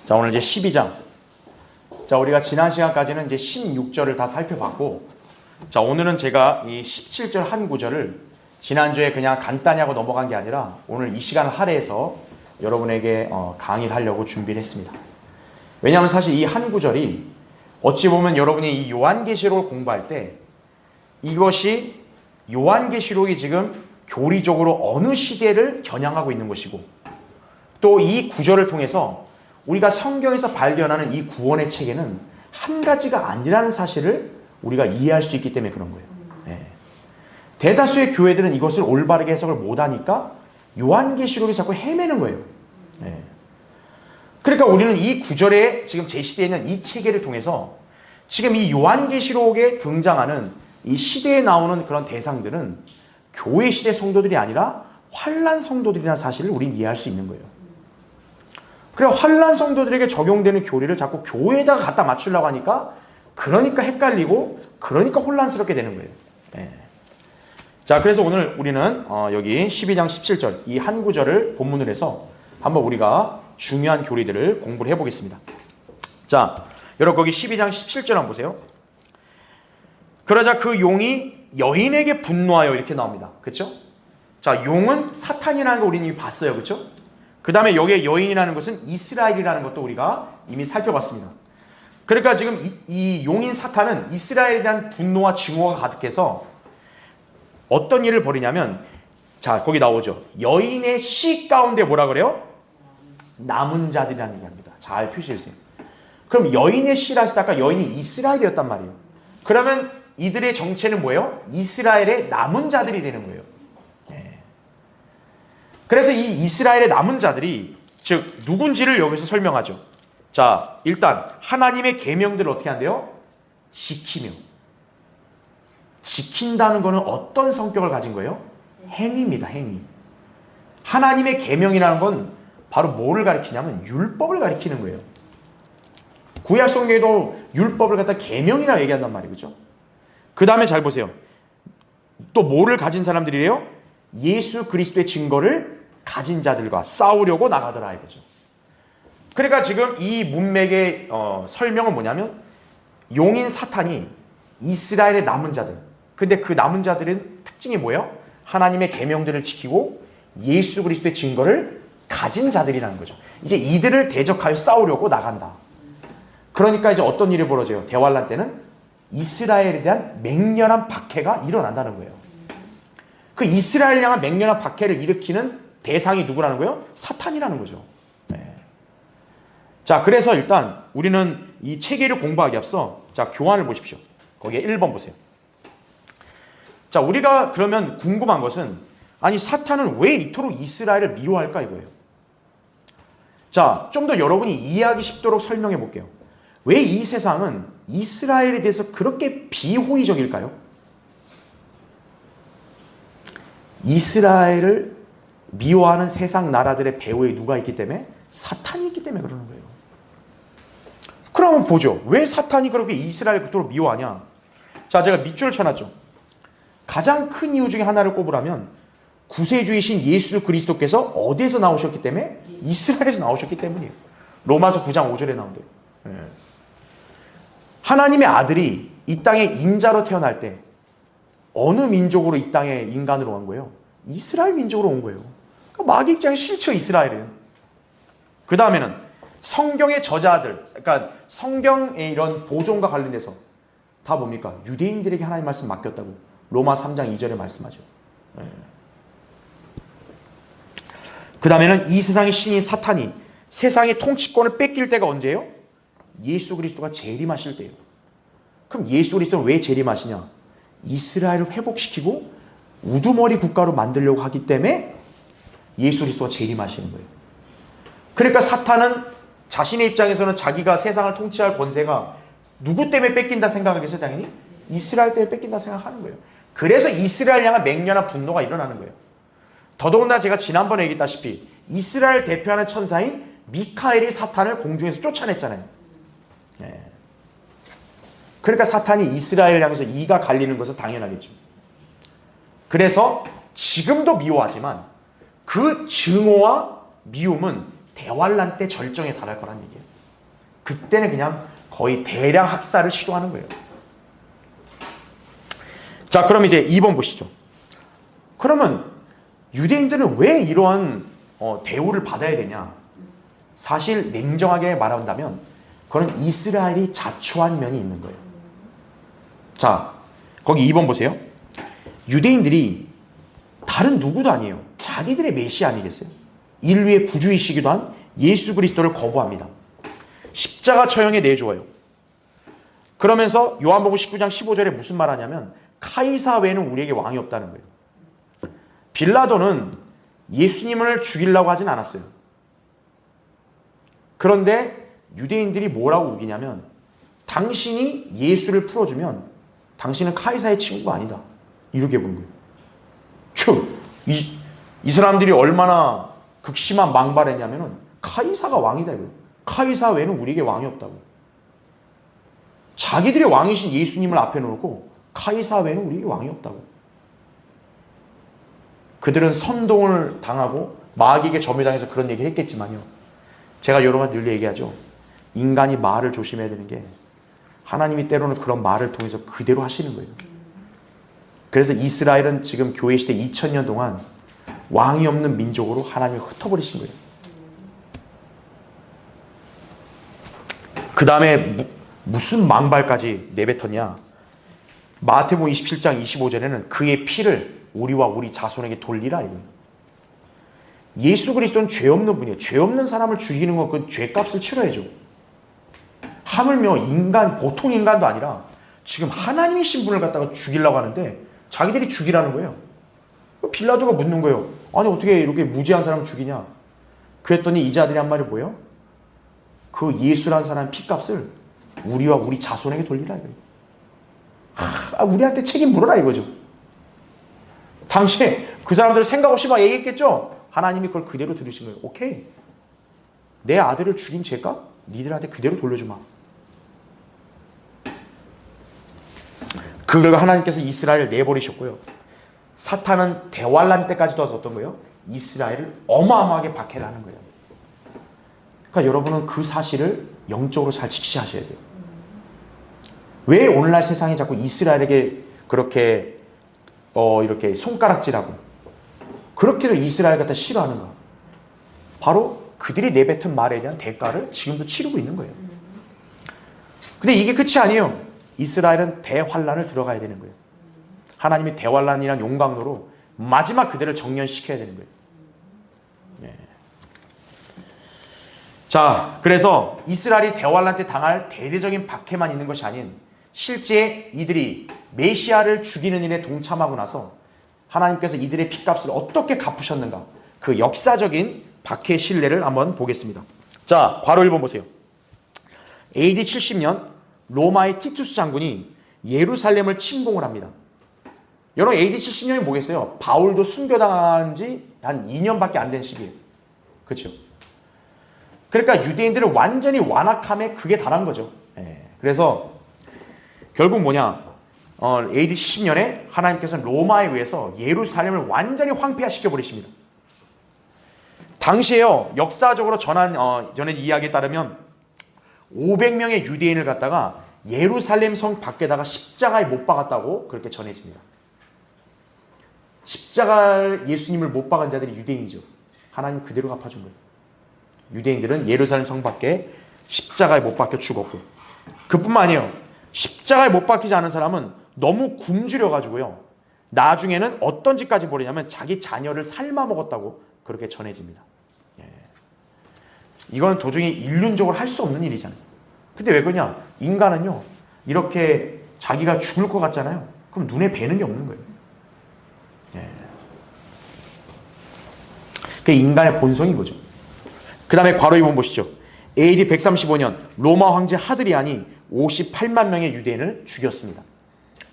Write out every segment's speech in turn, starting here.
자, 오늘 이제 12장. 자, 우리가 지난 시간까지는 이제 16절을 다 살펴봤고, 자, 오늘은 제가 이 17절 한 구절을 지난주에 그냥 간단히 하고 넘어간 게 아니라 오늘 이 시간을 할애해서 여러분에게 강의를 하려고 준비를 했습니다. 왜냐하면 사실 이 한 구절이 어찌 보면 여러분이 이 요한계시록을 공부할 때 이것이 요한계시록이 지금 교리적으로 어느 시대를 겨냥하고 있는 것이고, 또 이 구절을 통해서 우리가 성경에서 발견하는 이 구원의 체계는 한 가지가 아니라는 사실을 우리가 이해할 수 있기 때문에 그런 거예요. 네. 대다수의 교회들은 이것을 올바르게 해석을 못하니까 요한계시록이 자꾸 헤매는 거예요. 네. 그러니까 우리는 이 구절에 지금 제시되어 있는 이 체계를 통해서 지금 이 요한계시록에 등장하는 이 시대에 나오는 그런 대상들은 교회 시대 성도들이 아니라 환난 성도들이라는 사실을 우리는 이해할 수 있는 거예요. 그래, 환난 성도들에게 적용되는 교리를 자꾸 교회에다가 갖다 맞추려고 하니까 그러니까 헷갈리고 그러니까 혼란스럽게 되는 거예요. 네. 자, 그래서 오늘 우리는 여기 12장 17절 이 한 구절을 본문으로 해서 한번 우리가 중요한 교리들을 공부를 해보겠습니다. 자, 여러분 거기 12장 17절 한번 보세요. 그러자 그 용이 여인에게 분노하여 이렇게 나옵니다. 그렇죠? 자, 용은 사탄이라는 거 우리는 이미 봤어요. 그렇죠? 그 다음에 여기에 여인이라는 것은 이스라엘이라는 것도 우리가 이미 살펴봤습니다. 그러니까 지금 이 용인 사탄은 이스라엘에 대한 분노와 증오가 가득해서 어떤 일을 벌이냐면, 자, 거기 나오죠. 여인의 씨 가운데 뭐라 그래요? 남은 자들이라는 얘기합니다. 잘 표시해주세요. 그럼 여인의 씨라 하시다가 여인이 이스라엘이었단 말이에요. 그러면 이들의 정체는 뭐예요? 이스라엘의 남은 자들이 되는 거예요. 네. 그래서 이 이스라엘의 남은 자들이 즉 누군지를 여기서 설명하죠. 자, 일단 하나님의 계명들을 어떻게 한대요? 지키며. 지킨다는 것은 어떤 성격을 가진 거예요? 행위입니다. 행위. 하나님의 계명이라는 건 바로 뭐를 가리키냐면 율법을 가리키는 거예요. 구약 성경에도 율법을 갖다 계명이라고 얘기한단 말이에요. 그렇죠? 그 다음에 잘 보세요. 또 뭐를 가진 사람들이래요? 예수 그리스도의 증거를 가진 자들과 싸우려고 나가더라 이거죠. 그러니까 지금 이 문맥의 설명은 뭐냐면 용인 사탄이 이스라엘의 남은 자들. 근데 그 남은 자들은 특징이 뭐예요? 하나님의 계명들을 지키고 예수 그리스도의 증거를 가진 자들이라는 거죠. 이제 이들을 대적하여 싸우려고 나간다. 그러니까 이제 어떤 일이 벌어져요? 대환란 때는 이스라엘에 대한 맹렬한 박해가 일어난다는 거예요. 그 이스라엘 향한 맹렬한 박해를 일으키는 대상이 누구라는 거예요? 사탄이라는 거죠. 네. 자, 그래서 일단 우리는 이 체계를 공부하기 앞서 자, 교환을 보십시오. 거기에 1번 보세요. 자, 우리가 그러면 궁금한 것은 아니 사탄은 왜 이토록 이스라엘을 미워할까 이거예요. 자, 좀 더 여러분이 이해하기 쉽도록 설명해 볼게요. 왜 이 세상은 이스라엘에 대해서 그렇게 비호의적일까요? 이스라엘을 미워하는 세상 나라들의 배후에 누가 있기 때문에? 사탄이 있기 때문에 그러는 거예요. 그러면 보죠. 왜 사탄이 그렇게 이스라엘을 그토록 미워하냐? 자, 제가 밑줄을 쳐놨죠. 가장 큰 이유 중에 하나를 꼽으라면 구세주이신 예수 그리스도께서 어디에서 나오셨기 때문에? 이스라엘에서 나오셨기 때문이에요. 로마서 9장 5절에 나온 대로. 네. 하나님의 아들이 이 땅에 인자로 태어날 때 어느 민족으로 이 땅에 인간으로 온 거예요? 이스라엘 민족으로 온 거예요. 그러니까 마귀 입장에 싫죠, 이스라엘은. 그 다음에는 성경의 저자들, 그러니까 성경의 이런 보존과 관련돼서 다 뭡니까? 유대인들에게 하나님 말씀 맡겼다고 로마 3장 2절에 말씀하죠. 네. 그 다음에는 이 세상의 신인 사탄이 세상의 통치권을 뺏길 때가 언제예요? 예수 그리스도가 재림하실 때예요. 그럼 예수 그리스도는 왜 재림하시냐? 이스라엘을 회복시키고 우두머리 국가로 만들려고 하기 때문에 예수 그리스도가 재림하시는 거예요. 그러니까 사탄은 자신의 입장에서는 자기가 세상을 통치할 권세가 누구 때문에 뺏긴다 생각하겠어요? 당연히 이스라엘 때문에 뺏긴다 생각하는 거예요. 그래서 이스라엘 향한 맹렬한 분노가 일어나는 거예요. 더더군다나 제가 지난번에 얘기했다시피 이스라엘 대표하는 천사인 미카엘이 사탄을 공중에서 쫓아냈잖아요. 네. 그러니까 사탄이 이스라엘을 향해서 이가 갈리는 것은 당연하겠죠. 그래서 지금도 미워하지만 그 증오와 미움은 대환란 때 절정에 달할 거란 얘기예요. 그때는 그냥 거의 대량 학살을 시도하는 거예요. 자, 그럼 이제 2번 보시죠. 그러면 유대인들은 왜 이런 대우를 받아야 되냐? 사실 냉정하게 말한다면 그건 이스라엘이 자초한 면이 있는 거예요. 자, 거기 2번 보세요. 유대인들이 다른 누구도 아니에요. 자기들의 메시아 아니겠어요? 인류의 구주이시기도 한 예수 그리스도를 거부합니다. 십자가 처형에 내주어요. 그러면서 요한복음 19장 15절에 무슨 말 하냐면 카이사 외에는 우리에게 왕이 없다는 거예요. 빌라도는 예수님을 죽이려고 하진 않았어요. 그런데 유대인들이 뭐라고 우기냐면 당신이 예수를 풀어주면 당신은 카이사의 친구가 아니다. 이렇게 부른 거예요. 이 사람들이 얼마나 극심한 망발했냐면은 카이사가 왕이다 이거예요. 카이사 외에는 우리에게 왕이 없다고. 자기들의 왕이신 예수님을 앞에 놓고 카이사 외에는 우리에게 왕이 없다고. 그들은 선동을 당하고 마귀에게 점유당해서 그런 얘기를 했겠지만요. 제가 여러 번 늘 얘기하죠. 인간이 말을 조심해야 되는 게 하나님이 때로는 그런 말을 통해서 그대로 하시는 거예요. 그래서 이스라엘은 지금 교회 시대 2000년 동안 왕이 없는 민족으로 하나님을 흩어버리신 거예요. 그 다음에 무슨 망발까지 내뱉었냐. 마태복음 27장 25절에는 그의 피를 우리와 우리 자손에게 돌리라 이거예요. 예수 그리스도는 죄 없는 분이에요. 죄 없는 사람을 죽이는 건 그 죄값을 치러야죠. 하물며 보통 인간도 아니라 지금 하나님이신 분을 갖다가 죽이려고 하는데 자기들이 죽이라는 거예요. 빌라도가 묻는 거예요. 아니 어떻게 이렇게 무지한 사람을 죽이냐. 그랬더니 이 자들이 한 말이 뭐예요? 그 예수라는 사람의 피값을 우리와 우리 자손에게 돌리라 이거예요. 우리한테 책임 물어라 이거죠. 당시에 그 사람들 생각 없이 막 얘기했겠죠. 하나님이 그걸 그대로 들으신 거예요. 오케이. 내 아들을 죽인 죄값 니들한테 그대로 돌려주마. 그 결과 하나님께서 이스라엘을 내버리셨고요. 사탄은 대환란 때까지도 와서 어떤 거예요? 이스라엘을 어마어마하게 박해를 하는 거예요. 그러니까 여러분은 그 사실을 영적으로 잘 직시하셔야 돼요. 왜 오늘날 세상이 자꾸 이스라엘에게 그렇게 이렇게 손가락질하고 그렇게도 이스라엘 갖다 싫어하는가? 바로 그들이 내뱉은 말에 대한 대가를 지금도 치르고 있는 거예요. 근데 이게 끝이 아니에요. 이스라엘은 대환란을 들어가야 되는 거예요. 하나님이 대환란이란 용광로로 마지막 그들을 정련시켜야 되는 거예요. 네. 자, 그래서 이스라엘이 대환란 때 당할 대대적인 박해만 있는 것이 아닌 실제 이들이 메시아를 죽이는 일에 동참하고 나서 하나님께서 이들의 핏값을 어떻게 갚으셨는가, 그 역사적인 박해 신뢰를 한번 보겠습니다. 자, 괄호 1번 보세요. AD 70년 로마의 티투스 장군이 예루살렘을 침공을 합니다. 여러분 AD 70년이 뭐겠어요? 바울도 순교당한 지 한 2년밖에 안 된 시기예요. 그렇죠? 그러니까 유대인들을 완전히 완악함에 그게 달한 거죠. 그래서 결국 뭐냐? AD 70년에 하나님께서는 로마에 의해서 예루살렘을 완전히 황폐화시켜 버리십니다. 당시에요, 역사적으로 전해진 이야기에 따르면 500명의 유대인을 갖다가 예루살렘 성 밖에다가 십자가에 못 박았다고 그렇게 전해집니다. 십자가 예수님을 못 박은 자들이 유대인이죠. 하나님 그대로 갚아준 거예요. 유대인들은 예루살렘 성 밖에 십자가에 못 박혀 죽었고, 그뿐만 아니에요. 십자가에 못 박히지 않은 사람은 너무 굶주려가지고요, 나중에는 어떤 짓까지 벌이냐면 자기 자녀를 삶아 먹었다고 그렇게 전해집니다. 이건 도저히 인륜적으로 할 수 없는 일이잖아요. 근데 왜 그러냐? 인간은요, 이렇게 자기가 죽을 것 같잖아요. 그럼 눈에 뵈는 게 없는 거예요. 그게 인간의 본성인 거죠. 그 다음에 괄호 2번 보시죠. AD 135년 로마 황제 하드리안이 58만 명의 유대인을 죽였습니다.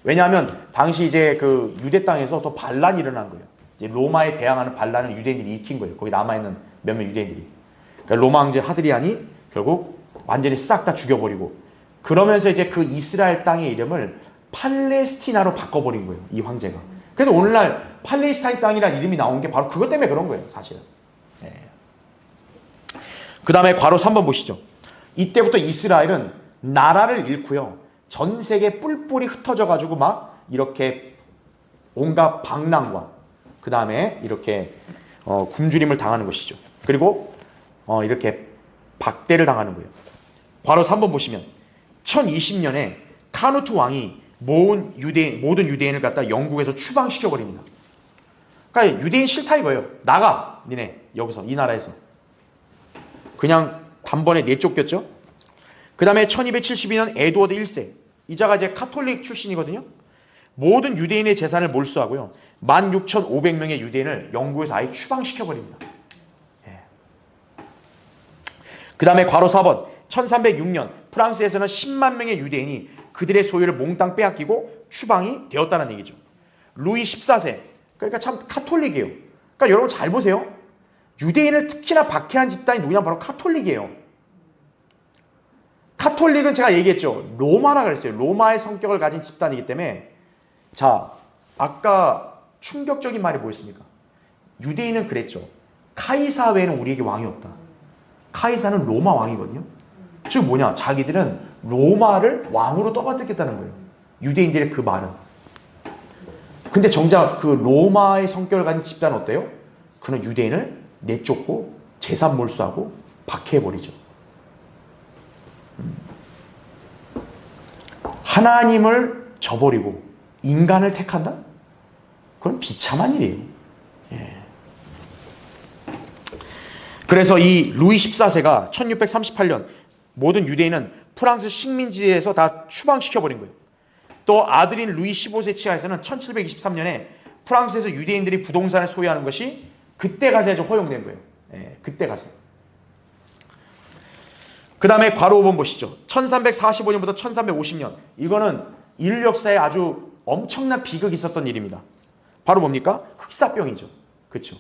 왜냐하면 당시 이제 그 유대 땅에서 더 반란이 일어난 거예요. 이제 로마에 대항하는 반란을 유대인들이 일으킨 거예요. 거기 남아있는 몇몇 유대인들이. 그러니까 로마 황제 하드리안이 결국 완전히 싹 다 죽여버리고, 그러면서 이제 그 이스라엘 땅의 이름을 팔레스티나로 바꿔버린 거예요, 이 황제가. 그래서 오늘날 팔레스타인 땅이라는 이름이 나온 게 바로 그것 때문에 그런 거예요, 사실은. 그 다음에 괄호 3번 보시죠. 이때부터 이스라엘은 나라를 잃고요. 전 세계 뿔뿔이 흩어져 가지고 막 이렇게 온갖 방랑과 그 다음에 이렇게 굶주림을 당하는 것이죠. 그리고 이렇게 박대를 당하는 거예요. 괄호 3번 보시면 1020년에 카누트 왕이 모든 유대인을 갖다 영국에서 추방시켜버립니다. 그러니까 유대인 싫다 이거예요. 나가 니네 여기서 이 나라에서. 그냥 단번에 내쫓겼죠. 그 다음에 1272년 에드워드 1세 이자가 이제 카톨릭 출신이거든요. 모든 유대인의 재산을 몰수하고요. 16,500명의 유대인을 영국에서 아예 추방시켜버립니다. 예. 그 다음에 괄호 4번 1306년 프랑스에서는 10만 명의 유대인이 그들의 소유를 몽땅 빼앗기고 추방이 되었다는 얘기죠. 루이 14세 그러니까 참 카톨릭이에요. 그러니까 여러분 잘 보세요. 유대인을 특히나 박해한 집단이 누구냐면 바로 카톨릭이에요. 카톨릭은 제가 얘기했죠. 로마라 그랬어요. 로마의 성격을 가진 집단이기 때문에 자 아까 충격적인 말이 뭐였습니까? 유대인은 그랬죠. 카이사 외에는 우리에게 왕이 없다. 카이사는 로마 왕이거든요. 즉 뭐냐? 자기들은 로마를 왕으로 떠받들겠다는 거예요. 유대인들의 그 말은. 근데 정작 그 로마의 성격을 가진 집단은 어때요? 그는 유대인을 내쫓고 재산 몰수하고 박해해버리죠. 하나님을 저버리고 인간을 택한다? 그건 비참한 일이에요. 예. 그래서 이 루이 14세가 1638년 모든 유대인은 프랑스 식민지에서 다 추방시켜버린 거예요. 또 아들인 루이 15세 치하에서는 1723년에 프랑스에서 유대인들이 부동산을 소유하는 것이 그때 가서 허용된 거예요. 예, 그때 가서. 그 다음에 괄호 5번 보시죠. 1345년부터 1350년. 이거는 인류 역사에 아주 엄청난 비극이 있었던 일입니다. 바로 뭡니까? 흑사병이죠. 그렇죠.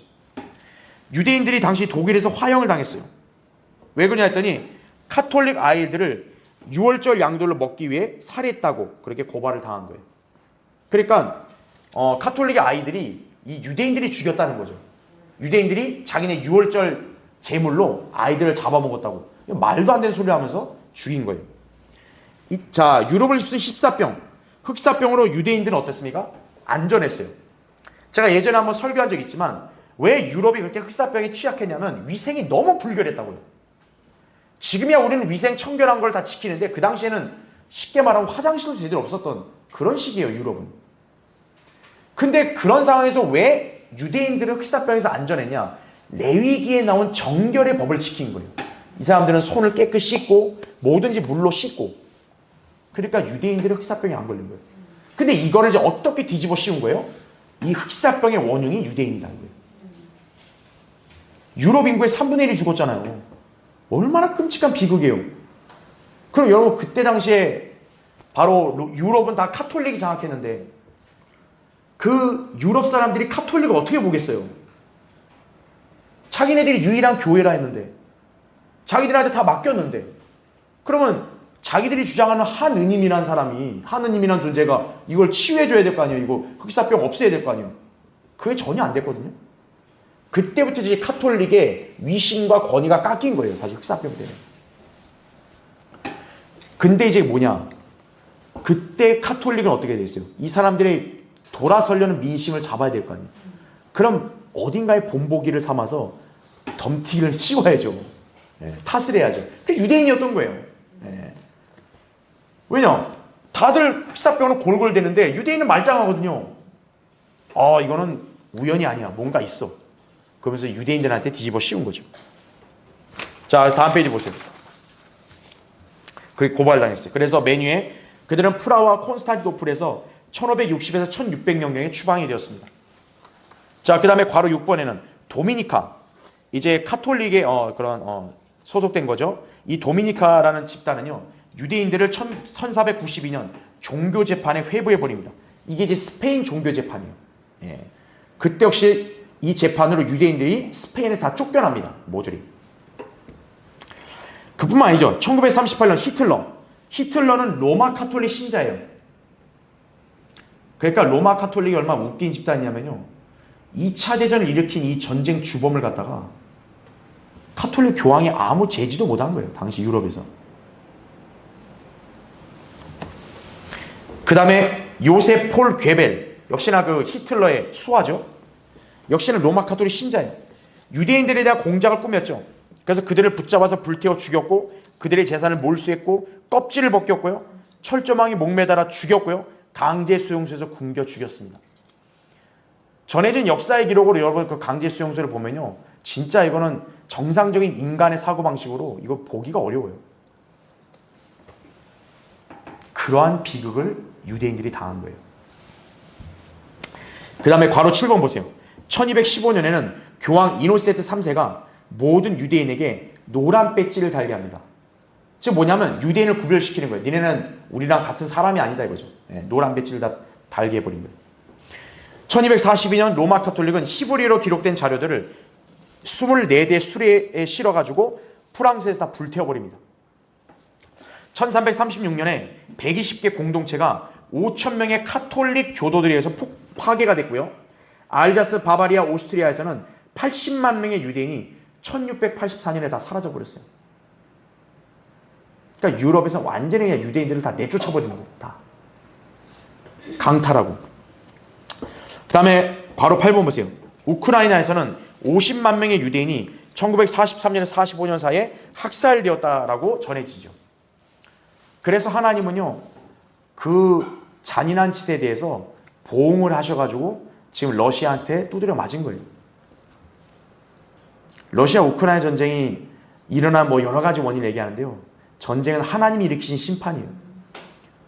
유대인들이 당시 독일에서 화형을 당했어요. 왜 그러냐 했더니 카톨릭 아이들을 6월절 양돌로 먹기 위해 살해했다고 그렇게 고발을 당한 거예요. 그러니까 카톨릭의 아이들이 이 유대인들이 죽였다는 거죠. 유대인들이 자기네 6월절 제물로 아이들을 잡아먹었다고. 말도 안 되는 소리를 하면서 죽인 거예요. 자, 유럽을 휩쓴 십사병, 흑사병으로 유대인들은 어땠습니까? 안전했어요. 제가 예전에 한번 설교한 적이 있지만 왜 유럽이 그렇게 흑사병에 취약했냐면 위생이 너무 불결했다고요. 지금이야 우리는 위생 청결한 걸 다 지키는데 그 당시에는 쉽게 말하면 화장실도 제대로 없었던 그런 시기예요, 유럽은. 근데 그런 상황에서 왜 유대인들은 흑사병에서 안전했냐? 레위기에 나온 정결의 법을 지킨 거예요. 이 사람들은 손을 깨끗이 씻고 뭐든지 물로 씻고. 그러니까 유대인들은 흑사병에 안 걸린 거예요. 근데 이거를 이제 어떻게 뒤집어 씌운 거예요? 이 흑사병의 원흉이 유대인이다 이거예요. 유럽 인구의 3분의 1이 죽었잖아요. 얼마나 끔찍한 비극이에요. 그럼 여러분 그때 당시에 바로 유럽은 다 카톨릭이 장악했는데 그 유럽 사람들이 카톨릭을 어떻게 보겠어요? 자기네들이 유일한 교회라 했는데 자기들한테 다 맡겼는데 그러면 자기들이 주장하는 한은임이라는 사람이 한은임이라는 존재가 이걸 치유해줘야 될 거 아니에요. 이거 흑사병 없애야 될 거 아니에요. 그게 전혀 안 됐거든요. 그때부터 이제 카톨릭의 위신과 권위가 깎인 거예요. 사실 흑사병 때문에. 근데 이제 뭐냐. 그때 카톨릭은 어떻게 됐어요? 이 사람들의 돌아서려는 민심을 잡아야 될 거 아니에요. 그럼 어딘가에 본보기를 삼아서 덤티를 씌워야죠. 예, 탓을 해야죠. 그게 유대인이었던 거예요. 예. 왜냐? 다들 흑사병으로 골골대는데 유대인은 말짱하거든요. 이거는 우연이 아니야. 뭔가 있어. 그러면서 유대인들한테 뒤집어 씌운 거죠. 자, 다음 페이지 보세요. 그게 고발당했어요. 그래서 메뉴에 그들은 프라하와 콘스탄티노플에서 1560에서 1600명경에 추방이 되었습니다. 자, 그 다음에 괄호 6번에는 도미니카. 이제 카톨릭에 소속된 거죠. 이 도미니카라는 집단은요. 유대인들을 1492년 종교재판에 회부해버립니다. 이게 이제 스페인 종교재판이에요. 예. 그때 역시 이 재판으로 유대인들이 스페인에서 다 쫓겨납니다. 모조리. 그뿐만 아니죠. 1938년 히틀러는 로마 카톨릭 신자예요. 그러니까 로마 카톨릭이 얼마나 웃긴 집단이냐면요. 2차 대전을 일으킨 이 전쟁 주범을 갖다가 카톨릭 교황이 아무 제지도 못한 거예요. 당시 유럽에서. 그 다음에 요셉 폴 괴벨, 역시나 그 히틀러의 수하죠. 역시는 로마 카톨릭 신자예요. 유대인들에 대한 공작을 꾸몄죠. 그래서 그들을 붙잡아서 불태워 죽였고, 그들의 재산을 몰수했고, 껍질을 벗겼고요, 철조망에 목매달아 죽였고요, 강제 수용소에서 굶겨 죽였습니다. 전해진 역사의 기록으로 여러분 그 강제 수용소를 보면요, 진짜 이거는 정상적인 인간의 사고방식으로 이거 보기가 어려워요. 그러한 비극을 유대인들이 당한 거예요. 그 다음에 괄호 7번 보세요. 1215년에는 교황 이노센트 3세가 모든 유대인에게 노란 배지를 달게 합니다. 즉 뭐냐면 유대인을 구별시키는 거예요. 니네는 우리랑 같은 사람이 아니다 이거죠. 노란 배지를 다 달게 해버린 거예요. 1242년 로마 카톨릭은 히브리어로 기록된 자료들을 24대 수레에 실어가지고 프랑스에서 다 불태워버립니다. 1336년에 120개 공동체가 5,000명의 카톨릭 교도들에 의해서 파괴가 됐고요. 알자스, 바바리아, 오스트리아에서는 80만 명의 유대인이 1684년에 다 사라져버렸어요. 그러니까 유럽에서 완전히 그냥 유대인들을 다 내쫓아버리는 거예요. 다 강탈하고. 그 다음에 바로 8번 보세요. 우크라이나에서는 50만 명의 유대인이 1943년에서 45년 사이에 학살되었다라고 전해지죠. 그래서 하나님은요, 그 잔인한 짓에 대해서 보응을 하셔가지고 지금 러시아한테 두드려 맞은 거예요. 러시아 우크라이나 전쟁이 일어난 뭐 여러 가지 원인을 얘기하는데요, 전쟁은 하나님이 일으키신 심판이에요.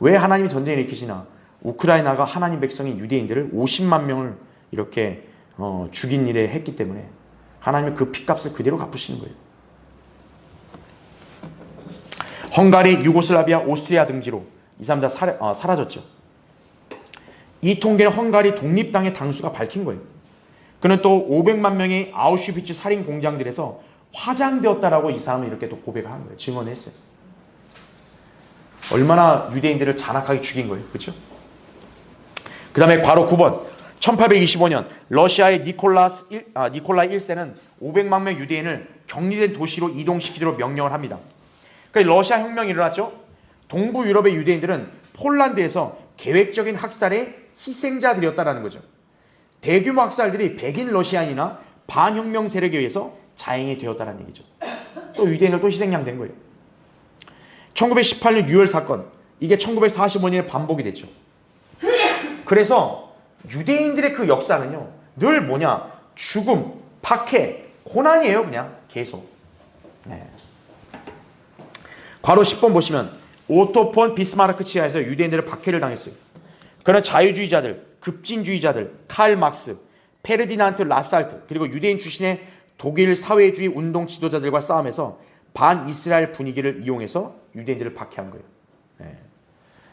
왜 하나님이 전쟁을 일으키시나? 우크라이나가 하나님 백성인 유대인들을 50만 명을 이렇게 죽인 일에 했기 때문에 하나님은 그 핏값을 그대로 갚으시는 거예요. 헝가리, 유고슬라비아, 오스트리아 등지로 이 사람들 다 사라졌죠. 이 통계는 헝가리 독립당의 당수가 밝힌 거예요. 그는 또 500만 명의 아우슈비츠 살인 공장들에서 화장되었다라고 이 사람은 이렇게 또 고백을 한 거예요. 증언했어요. 얼마나 유대인들을 잔악하게 죽인 거예요. 그렇죠? 그 다음에 괄호 9번. 1825년 러시아의 니콜라이 1세는 500만 명 유대인을 격리된 도시로 이동시키도록 명령을 합니다. 그러니까 러시아 혁명이 일어났죠. 동부 유럽의 유대인들은 폴란드에서 계획적인 학살의 희생자들이었다라는 거죠. 대규모 학살들이 백인 러시아인이나 반혁명 세력에 의해서 자행이 되었다는 얘기죠. 또 유대인들도 희생양 된 거예요. 1918년 6월 사건, 이게 1945년에 반복이 됐죠. 그래서 유대인들의 그 역사는요, 늘 뭐냐, 죽음, 박해, 고난이에요. 그냥 계속. 네. 괄호 10번 보시면 오토 폰 비스마르크 치하에서 유대인들은 박해를 당했어요. 그런 자유주의자들, 급진주의자들, 칼 막스, 페르디난트 라살트, 그리고 유대인 출신의 독일 사회주의 운동 지도자들과 싸움에서 반이스라엘 분위기를 이용해서 유대인들을 박해한 거예요. 네.